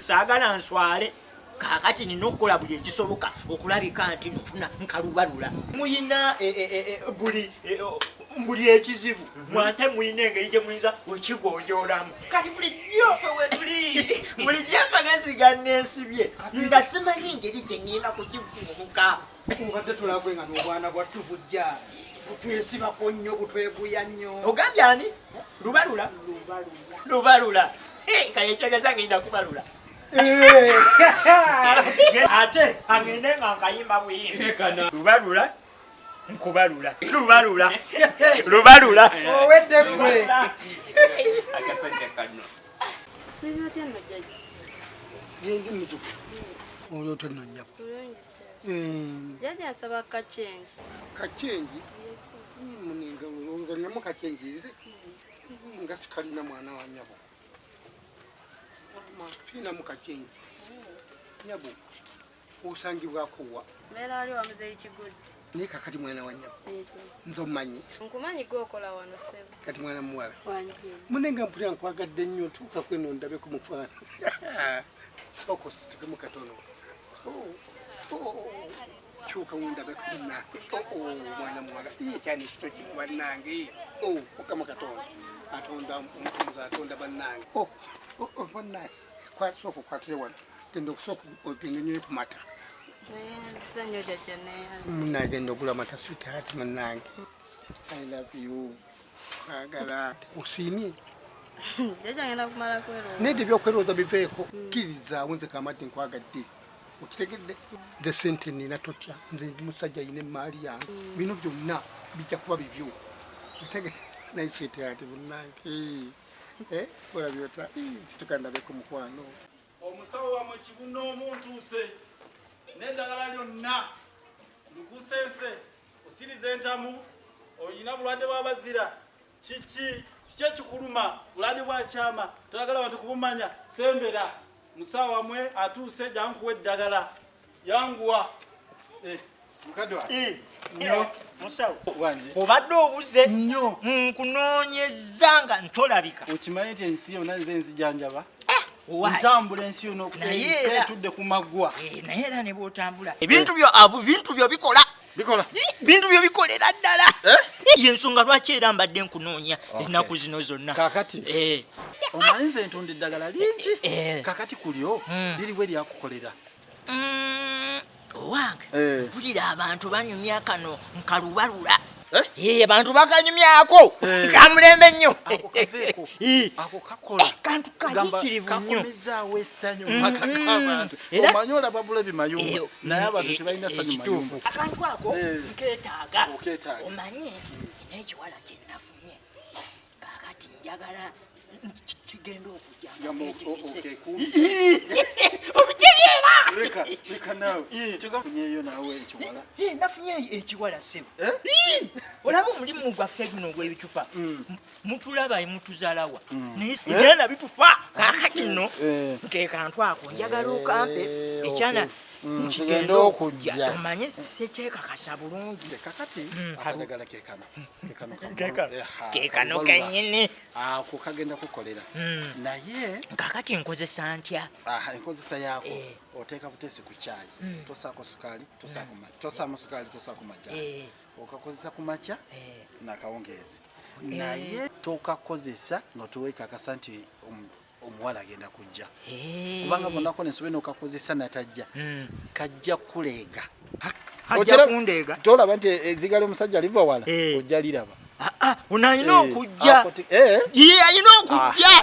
saagala nswale kaakati nina okukola buli ekisoboka okulabika nti nofuna nkalubalula muyina buli ekizibu mwate muyina engeri gye muyinza wekigonjoolamu kati bulijjo bulijjo amagezi ganneesibye nga simanyi engeri gye ŋŋenda kukivumuka Obadde tulagwe nga n'obwana bwattu bujja butwesibako nnyo butweguya nnyo. ogambye ani lubalula kale ekyageza ngenda kubalula ate agende nga nkayimba buyimba lubalula Owedde ggwe. akasajja kano Sibyo tena jaji. Yendi mutuku. Olwo tonna nnyabo. Jaji asaba kachenji. Kachenji? Muninga olwo kachenji. Nga sikalina mwana wa nnyabo. Sina mukachenji. Nnyabo. Osangibwako wa? Mbeera ali wa muzeeyi Kigudde. Naye kakati mwana wa nnyabo nze omumanyi nkumanyi gwokola wano sebo kati mwana muwala wange munenga mpulira nkwagadde nnyo tuuka kweno ndabeko mufaana soko situkemu katono kyuka wundabeko munnange mwana muwala kyani kito kino bannange okama katonda atonda omutuuza atonda bannange bannange soko kwatire wano genda okusooka ogende nyoye ku mata nayenza nnyo jjajja nayenza munagenda ogula mata sweetheart munnange I love you kwagala osiimye jjajja ngenda kumala kwerooza nedde byokwerooza biveeko kkiriza nze kamadde nkwagadde okitegedde nze sente nina totya nze ndi musajja ayina emaali yange bino byonna bijja kuba bibyo otegedde naye sweetheart munnange olabyota situkandabeko mukwano omusawo wamwe kibuno omuntuuse n'eddagala lyonna lukusense osiriza entamu oyina bulwadde bw'abazira kiki ekyikuluma bulwadde bwakyama toyagala abantu kubumanya sembera musawo wamwe atuuse jankuwa eddagala yanguwa musawo obadde obuze nnyo nkunoonyeza nga ntolabika okimanyi nti ensi yonna nze nzijanjaba ntambula ensi yonna okutetudde ku maggwa naye era ne bwotambula ebintu byo bikola bintu byo bikolera ddala yensonga lwaki era mbadde nkunoonya ennaku zino zonna kakati omanyi nze ntunda eddagala lingi kakati kulyo liriwe lyakukolera owange mpulira abantu banyumya kano nkalubalula abantu bakanyumyako kamulembe nnyo ako kakola kantu kayitirivu nnyo kakomezaawo essanyu mumaka g'abantu omanyi olaba bula bimayumba naye abantu tebalina ssanyu mayumba akantu ako nkeetaaga omanyi n'ekiwala kye nafunye kakati njagala kigenda okujja leka naawe kigafunyeeyo naawe ekiwala nafunye ekiwala sebo olaba omulimu gwaffe guno ogw'ebicupa mutulaba mutuzaalawa naye nabitufa kakati nno nkekantu ako njagala okampe ekyana nkigenda okujja omanye sekyekakasa bulungi kakati akadagala kekano kenyini ako kagenda kukolera naye kakati nkozesa ntya enkozesa yaako oteeka butesi ku caayi tosaako sukaali tosaamu sukaali tosaako majjaa okakozesa ku makya nakawungeezi naye tokakozesa nga tuweekakasa nti omuwala agenda kujja kubanga bonako nensobe nokakozesa natajja kajja kuleega tolaba nti ezigala omusajja liva wala ojja liraba onalina okujja alina okujja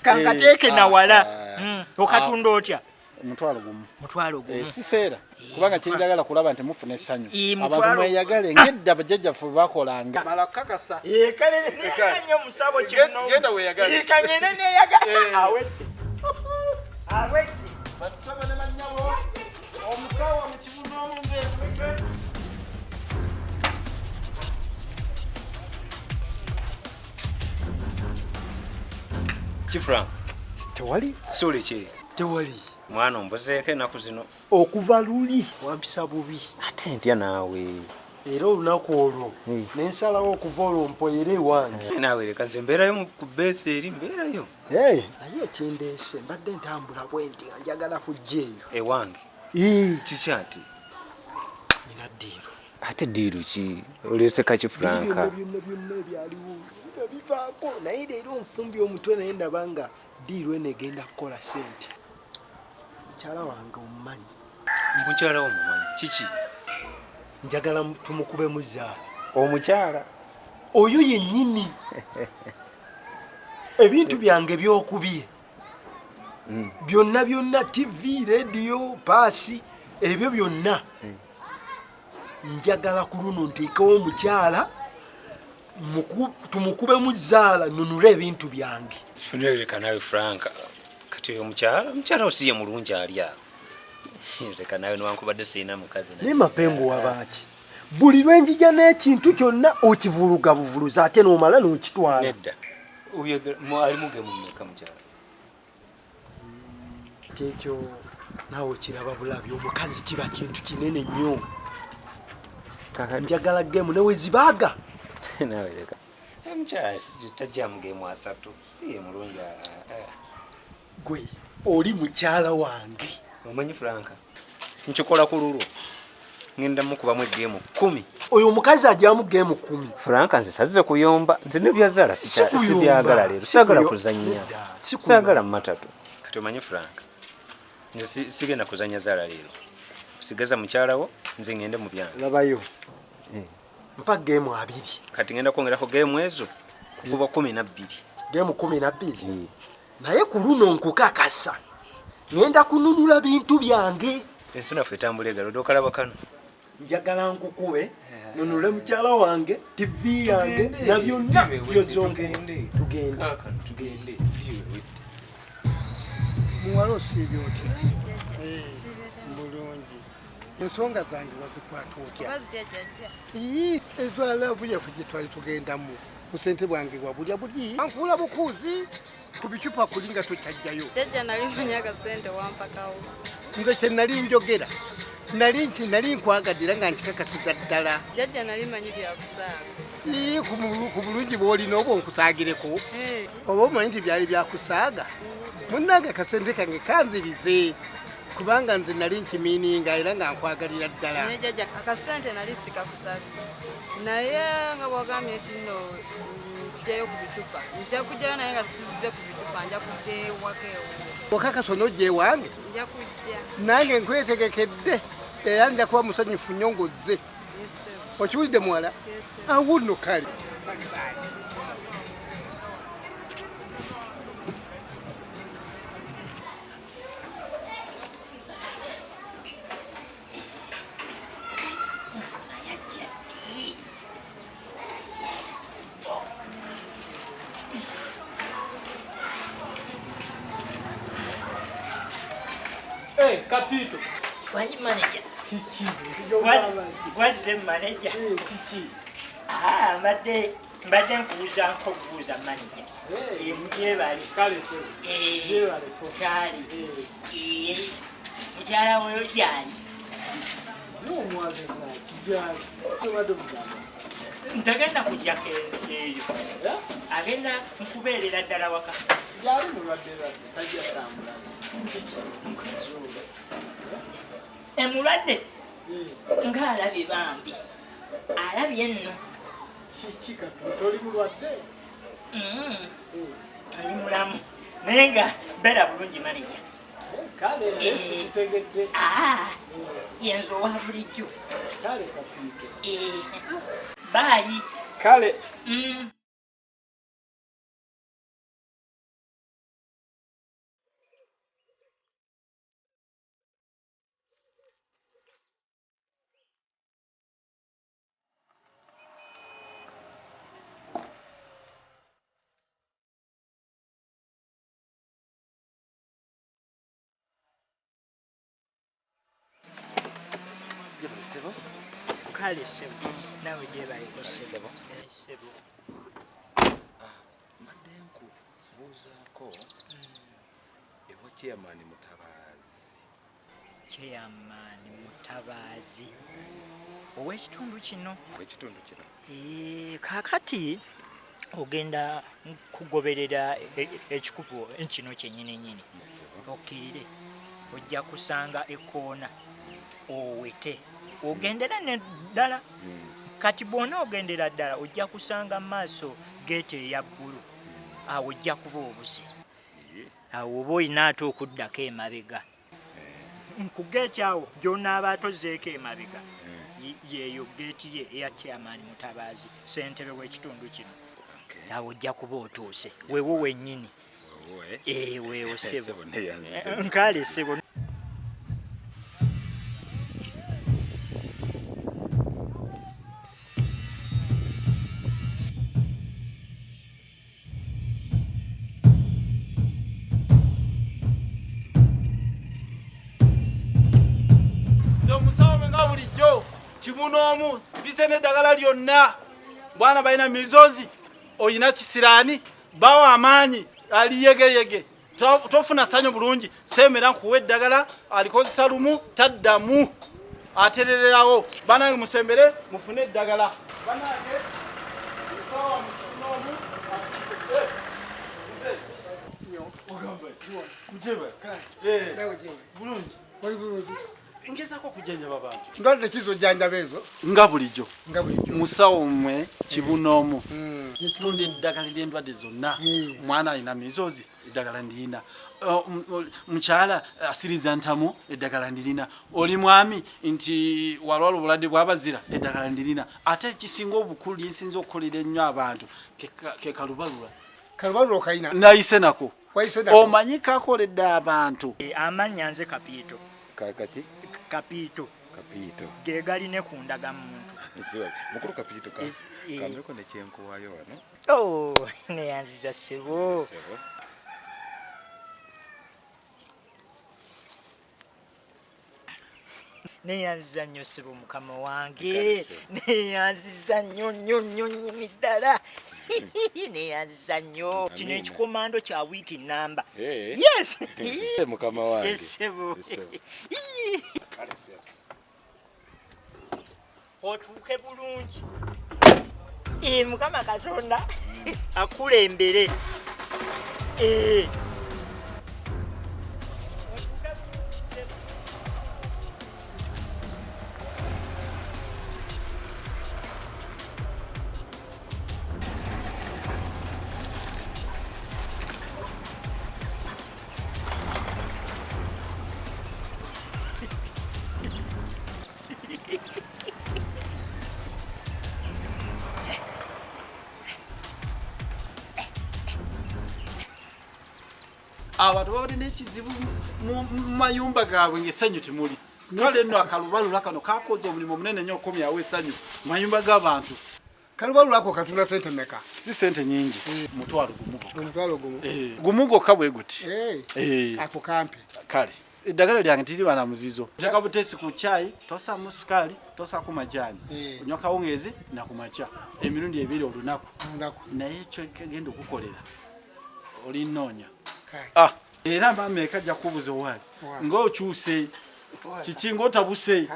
kankateeke nawala okatunda otya mutwalo gumu siseera kubanga kyenjagala kulaba nti mufuna essanyu abantu mweyagale ngedda bajjajjaffe bakolanga balakakasa kale musabo genda weeyagale kanyene neyagala awedde basaba ne bannyabo omusawo mu kibuno omungeetuse Kifrank tewali sole ki tewali mwana ombuzeeko ennaku zino okuva luli wampisa bubi ate ntya naawe era olunaku olwo nensalawo okuva olwo mpoyere ewange naawe leka nze mbeerayo ku beesi eri mbeerayo naye ekindeese mbadde ntambula bwenti nga njagala kujja eyo ewange kiki ati nina ddiiru ate ddiiru ki oleeseka Kifranka byonna ebyaliwo bivaako naye leero nfumbye omutwe naye ndaba nga ddiiru eno egenda kukola sente mukyala wange omumanyi mukyala wo mumanyi kiki njagala tumukube muzaala omukyala oyo yennyini ebintu byange byokubye byonna tv rediyo paasi ebyo byonna njagala ku luno nteekawo omukyala tumukube muzaala nunule ebintu byange leka nawe Franka kati oyo mukyala osiye mulungi ali awo leka nawe newankubadde sirina mukazi naye mapengo wabaaki buli lwenjija n'ekintu kyonna okivuluga buvuluza ate n'omala n'okitwala nedda ali mugemu mmeka mukyala kyekyo naawe kiraba bulabi omukazi kiba kintu kinene nnyo njagala game newe zibaga nawe leka mchasi tajja mu game asatu si mulungi gwe oli mukyala wange omanyi Franka nchikola kululu ngenda mukuba mu game 10 oyo omukazi ajyamu game 10 Franka nze sazize kuyomba nze ne byazala sibyagala lero sagala kuzanya sagala matatu kati omanyi Franka nze sigenda kuzanya zala lero sigaza mukyalawo nze ngende mu byange labayo mpa game 2 kati ngenda kwongerako game ezo kuba 12 game 12 naye ku luno nkukakasa ngenda kununula bintu byange ensona ffe tambule galo dokalaba kano njagala nkukube nunule mukyala wange TV yange na byonna byozonge tugende muwalo sibyo otya bulungi ensonga zange wazikwata otya ezwala buyaffe gye twali tugendamu busente bwange bwabulya buli anfuula bukuuzi ku bicupa kulinga tokyajjayo jjajja nali manya akasente wampakawo nze kye nali njogera nali nkwagadira nga nkikakasiza ddala jjajja nali manyi byakusaaga ku bulungi bw'olina oba onkusaagireko oba omanyi nti byali byakusaaga munnange akasente kange kanzirize kubanga nze nali nkimiininga era nga nkwagalira ddala naye jjajja akasente nali sikakusaaga naye nga bwagambye nti nno nzijjayo ku bicupa nja kujjayo naye nga sizze ku bicupa nja kujja ewaka ewo okakasa onojja ewange nja kujja nange nkwetegekedde era nja kuba musanyufu nnyo ng'ozze okiwulidde muwala awo nno kale Capito. Wanji manager. Chichi. What's the manager? Chichi. Mbadde nkubuuza nkokubuuza manager. Muje bali. Kale se. Bali ko. Kali. Mukyala weyo gyali. Mwaze sa kijali. Tubadde mugamba. Ntagenda kujjako eyo. Agenda nkubeerera ddala waka. Gyali mulwadde tajja tambula. Emulwadde ng'alabye bambi alabye nno kiki kati oli mulwadde ndi mulamu naye nga beera bulungi maneja kale nesitegedde yenza owa bulijjo kale kafiike baayi kale kale sebo nawe gyebaliko sebo sebo mbadde nkubuuzaako ewa chairman Mutabaazi ow'ekitundu kino kaakati ogenda kugoberera ekikupu kino kyennyini okkirire ojja kusanga ekkoona owete ogendera neddala kati bwona ogendera ddala ojja kusanga maaso geeti eya bbulu awo ojja kuba obusi awo oba olina ate okuddako emabega ku geeti awo gy'onaaba atozeeko emabega yeeyo geeti ye eya chairman Mutabaazi ssentebe w'ekitundu kino awo ojja kuba otuuse weewo wennyini weewo ssebo nkale ssebo kimunomu bisene dagala lyonna bwana baina mizozi oyina kisirani bawa amanyi ali yege tofuna sanyo bulungi semera nkuwe dagala alikozesa lumu taddamu aterererawo banange musembere mufune eddagala banange sawa munomu bulungi ngezako okujanjaba abantu ndwadde kizo janjaba ezo nga bulijjo musawo mmwe kibunoomu tunda eddagala ly'endwadde zonna mwana alina mizozi eddagala ndiyina mukyala asiriza ntamu eddagala ndirina oli mwami nti walwala obulwadde bwabazira eddagala ndirina ate ekisinga obukulu lyensinza okukolera ennyo abantu ke kalubalula okayina nayise nako omanyi kakoledde abantu amannya nze kapiito kakati kapiito ge galine ku ndagamuntu mukulu kapiito kambeko nekyenkuwayo wano neyanziza ssebo neyanziza nnyo ssebo mukama wange neyanziza nnyo nnyo ddala neyanziza nnyo kino ekikomando kya wiiki namba yes mukama wange ssebo otuuke bulungi mukama katonda akulembere abantu baba balina ekizibu mu mayumba gaabwe ng'essanyu temuli kale nno akalubalula kano kakoze omulimu omunene nnyo okomyawo essanyu mu mayumba g'abantu kalubalula ako katunda sente meka si sente nyingi mutwalo gumu gwokka bwe guti ako kampe kale eddagala lyange tiriba na muzizo oteka butesi ku caayi tosaamu sukaali tosaaku majaani onywa kawungeezi nakumakya emirundi ebiri olunaku naye ekyo genda okukolera olinoonya era maama eka ajja kubuza owaali ng'okyuse kiki ng'otabuse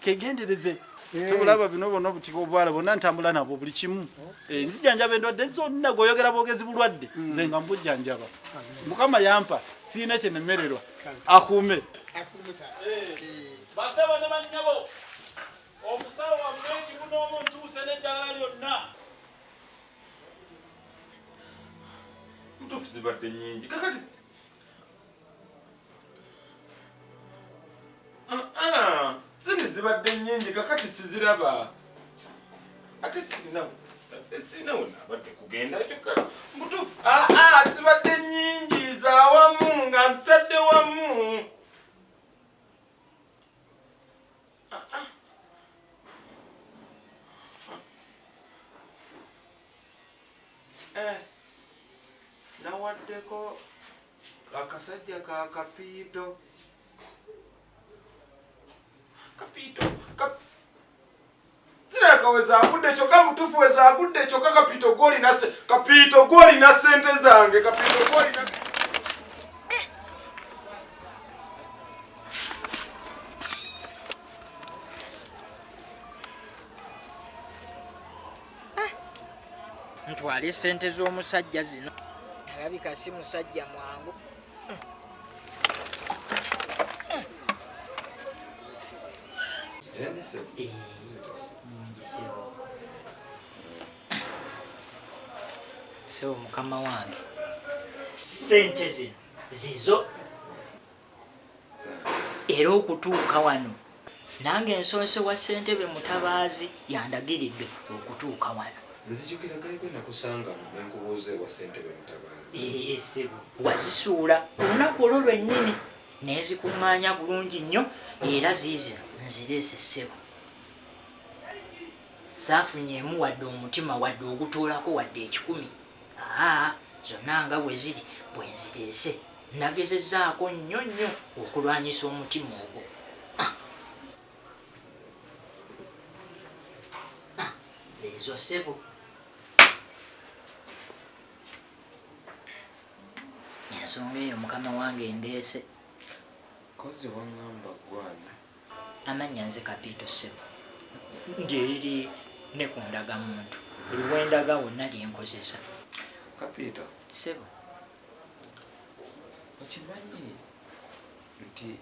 kegendereze tobulaba bino bonna obutika obwala bonna ntambula nabo buli kimu nzijanjaba endwadde zonna gweoyogera bwogezi bulwadde nze nga mbujjanjaba mukama yampa siina kyenemererwa akuume basaba ne bannyabo omusawo wamuleki bunoomu ntuuse n'eddagala lyonna ntuufu zibadde nnyingi kakati zindi zibadde nnyingi kakati siziraba ate sirinawo nabadde kugenda kyokka mutuufu zibadde nnyingi zawamu nga nzitadde wamu nawaddeko akasajja ka kapiito ziraka wezagudde kyokka mutuufu wezagudde kyokka kapiito gwolina sente zange kapiito gwolina ntwale sente z'omusajja zino alabika si musajja mwangu sebo mukama wange sente zino zizo era okutuuka wano nange ensonse wa ssentebe mutabaazi yandagiridde okutuuka wano nzijukiragayo nakusanga nenkubuuze wa ssentebe mutabaazi sebo wazisuula olunaku olwo lwennyini nezikuŋŋaanya bulungi nnyo era ziizino nzireese ssebo saafunyeemu wadde omutima wadde ogutuulako wadde ekikumi zonna nga bwe ziri bwe nzireese nagezezzaako nnyo nnyo okulwanyisa omutima ogwo ezo ssebo ensonga eyo mukama wange ndeese kozi waŋŋamba gwana Amanya nze Kapito ssebo. Ngeri ne ku ndagamuntu. Buli wendaga wonna lyenkozesa. Kapito. Ssebo. Okimanyi nti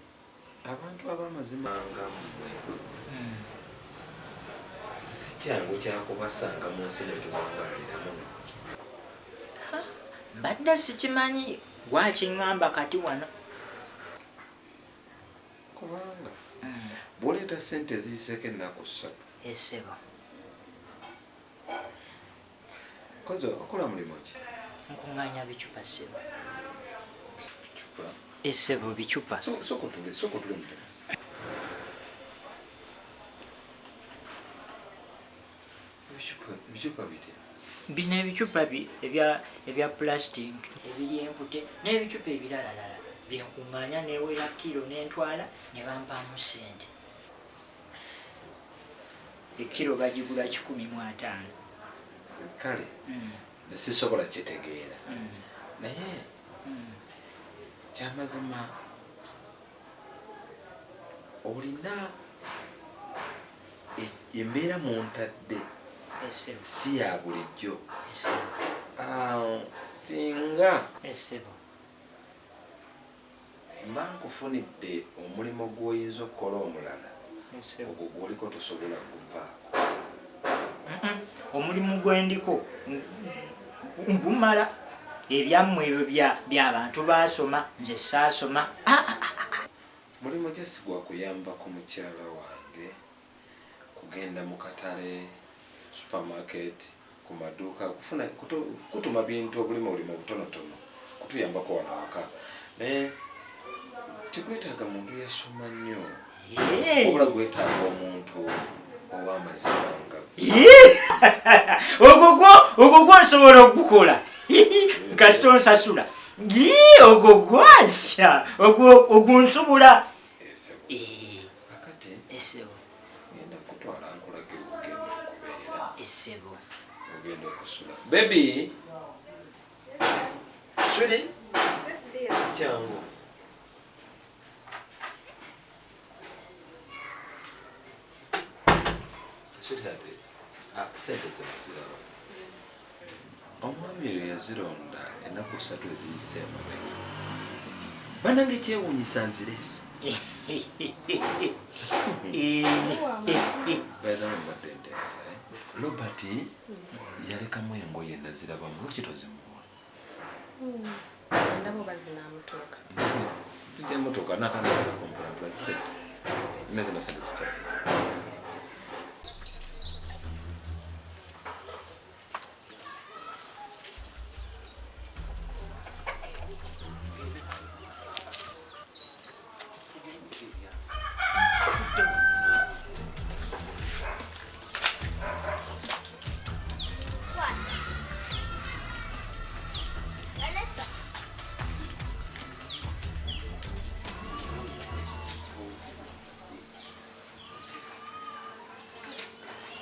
abantu ab'amazima nga mmwe si kyangu kyakubasanga mu nsi ne tuwangaaliramu. Mbadde sikimanyi gwakiŋŋamba kati wano. Kubanga bw'oleeta ssente ziyiseeko ennaku ssatu. Ssebo. Koze okola mulimu ki? Nkuŋŋaanya bicupa ssebo. Bicupa? Ssebo bicupa. Soko tule mutema. Bicupa bitya? Bino ebicupa ebya plastic ebiri empute n'ebicupa ebiralalala byenkuŋŋaanya neewera kilo n'entwala ne bampaamu ssente. Ekiro bagigula 150. Kale nesisobola kitegeera naye kyamazima olina embeera mu ntadde si ya bulijjo. Singa mba nkufunidde omulimu gw'oyinza okukola omulala ogwo gw'oliko tosobola kuvaako. Omulimu gwendiko ngumala ebyammwe ebyo by'abantu basoma nze saasoma. Mulimu gyesi gwakuyambako mukyala wange kugenda mu katale, supermarket, ku maduuka kutuma bintu obulimu obulimu obutonotono kutuyambako wano awaka naye tekwetaaga muntu yasoma nnyo obula gwetaaga omuntu ow'amazima nga ogwo gwansobola okukola kasita onsasula ogwo gwasha ogunsubula. Akati ngenda kutwala nkulagire ogenda okubeera ogenda okusula. Baby Sweetie? Yes dear. Changu. Sweetheart, sente zino zirawa. Omwami oyo yazironda ennaku 3 eziyise emabega. Banange kyewuunyisa nzireesi. Baidhamu mbadde nteesa. Robert yalekamu engoye nazirabamu lwaki tozimuwa? Ndabo bazinamutuuka. Nje motoka natandika kompula state. Nezino sente zitali.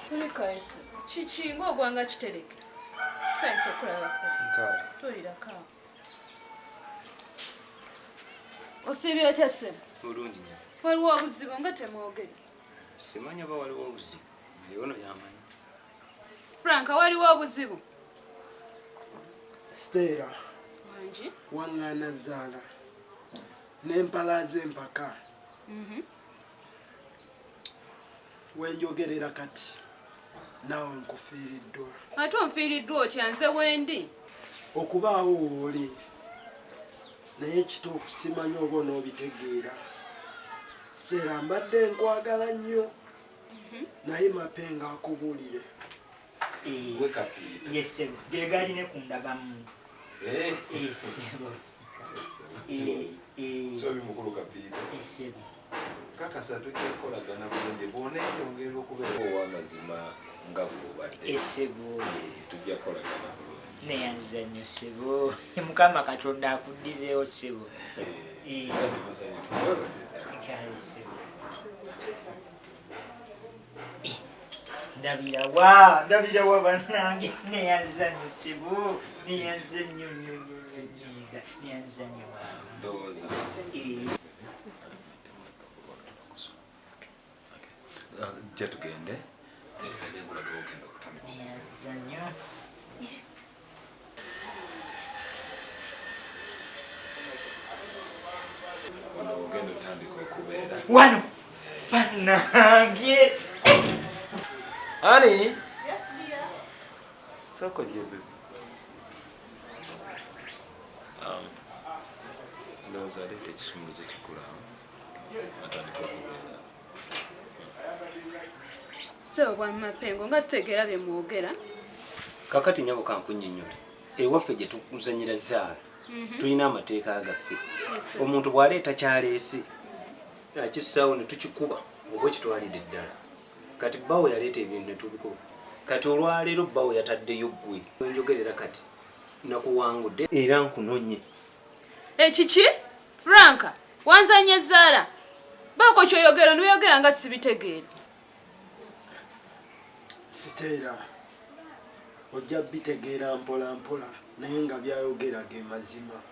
Tulikaisi kichingo ogwanga kitereke saisi okulaba se tolirako osibye otya se bulungi nnyo. waliwo obuzibu nga temwogere. Simanyi oba waliwo obuzibu naye ono yamanyi. Franka waliwo obuzibu? Stera wangi waŋŋaana zaala n'empalaza empaka wenjogerera kati naawe nkufiiriddwa. Ate onfiiriddwa otya nze wendi? Okubaawo wooli naye ekituufu simanyi oba onoobitegeera. Stera mbadde nkwagala nnyo naye mapenga akubuulire. Gwe Kapito. Yesebo gegaline ku ndagamuntu. Esebo. Sobi mukulu Kapito. Esebo. Kakasa tujja kukolagana bulungi bw'oneeyongera okubeera ow'amazima nga bw'obadde. Esebo. Tujja kukolagana bulungi. Neyanza nnyo Sebo. Mukama Katonda akuddizeewo Sebo. Ndabira wa bannange neyanza nnyo Sebo. Neyanza nnyo neyanza nnyo. Ndowooza. jja tugende nkulaga ogenda okutamira wano ogenda otandika okubeera wano banange ani soko gye bebe ndowooza aleeta ekisumuluzo kikulamu atandika okubeera sewo bwa Mapengo nga sitegeera bye mwogera. kakati nyabo kankunnyonnyole ewaffe gye tuzanyira zaala tulina amateeka agaffe omuntu bw'aleeta kyaleesi akissaawo ne tukikuba oba kitwalidde eddala kati bbawo yaleeta ebintu ne tubikuba kati olwaleero bbawo yataddeyo ggwe enjogerera kati nakuwangudde era nkunonye Ekiki? Franka, wanzanye Zara. Bako kyoyogera nibyoyogera nga sibitegeera. Siteera ojja bitegeera mpola mpola naye nga byayogera ge mazima.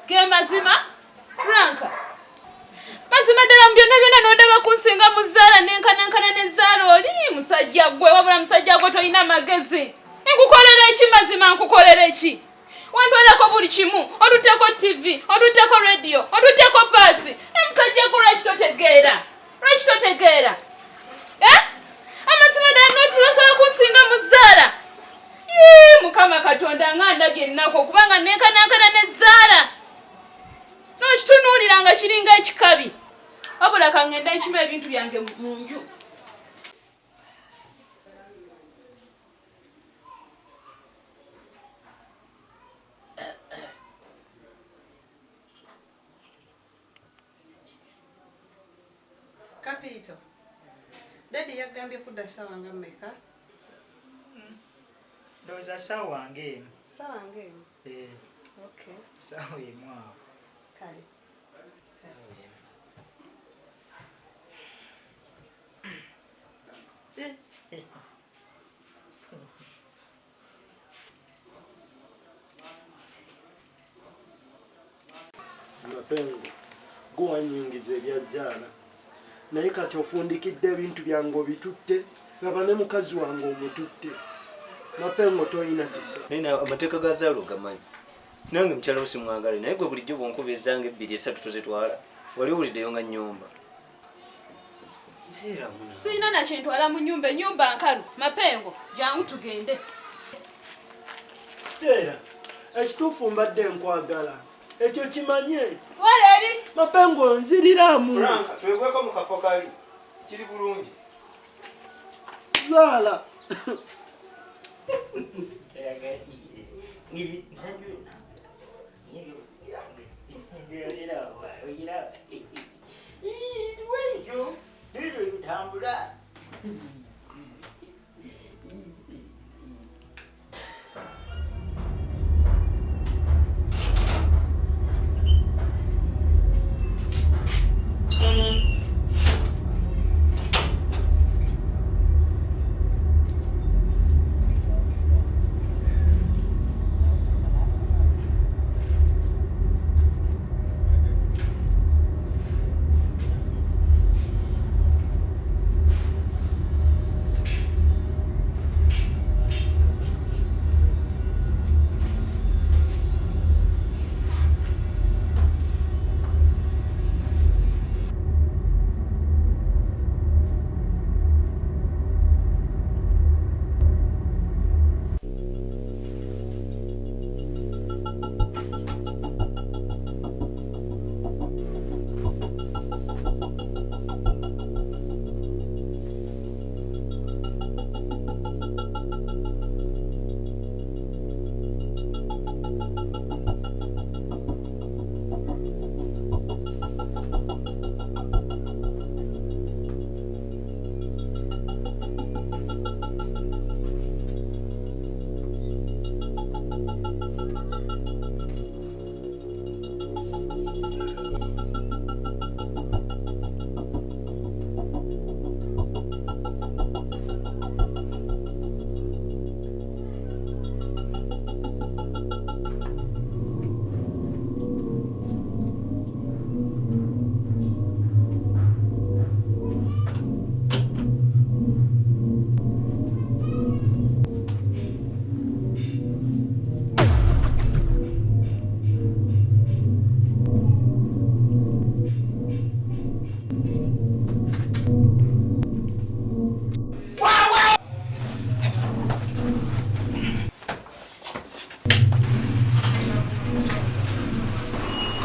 Ge mazima? Franka. Mazima ddala mu byonna byonna n'ondaba kunsinga mu Zara nenkanankana ne Zara oli musajja gwe wabula musajja gwe tolina magezi. Nkukolera eki mazima nkukolera eki? Wantwalako buli kimu, otuteeko TV, otuteeko radio, otuteeko paasi. Musajja gwe lwaki totegeera? Lwaki totegeera? Amazima ddala n'otulosobola kunsinga mu Zara. Mukama Katonda nga ndabye ennaku okubanga nenkanankana ne Zara. N'okitunuulira nga kiringa ekikabi. Wabula kangenda nkima ebintu byange mu nju. Kapito. Daddy yagambye kudda sawa nga mmeka? ndowooza ssaawa ng'emu. Sawa ng'emu? Okay. Ssaawa emu awo. Kale. Mapengo guwanyingiza ebya Zara naye kati ofundikidde ebintu byange obitutte laba ne mukazi wange omututte. Mapengo toyina kisa. naye amateeka ga Zara ogamanyi nange mukyala wo simwagale naye gwe bulijjo bwonkuba ezange 2 3 tuzitwala wali owuliddeyo nga nnyumba Sina na kyentwala mu nyumba nkalu. Mapengo jangu tugende. Siteera ekituufu mbadde nkwagala ekyo kimanye. Waleri Mapengo nziriramu. Franka twegweko mu kafo kali kiri bulungi. Zara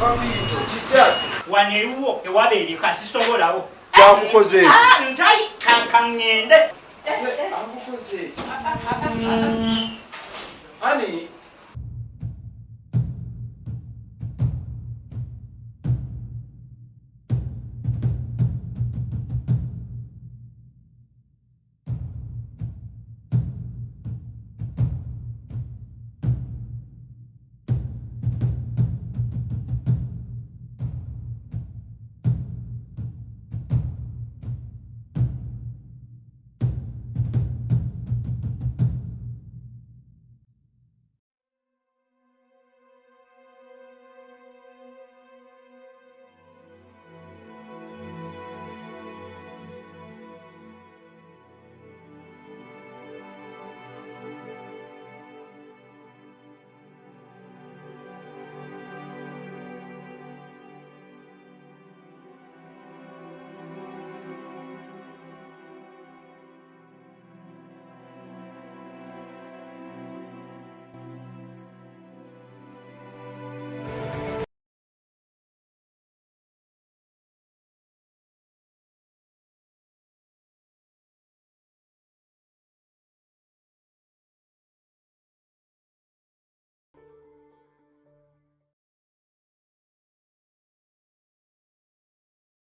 Kapito kikyaki waneewo ewabeereka sisobolawo kyakukoze eki ntayi kankaŋŋende akukoze eki ani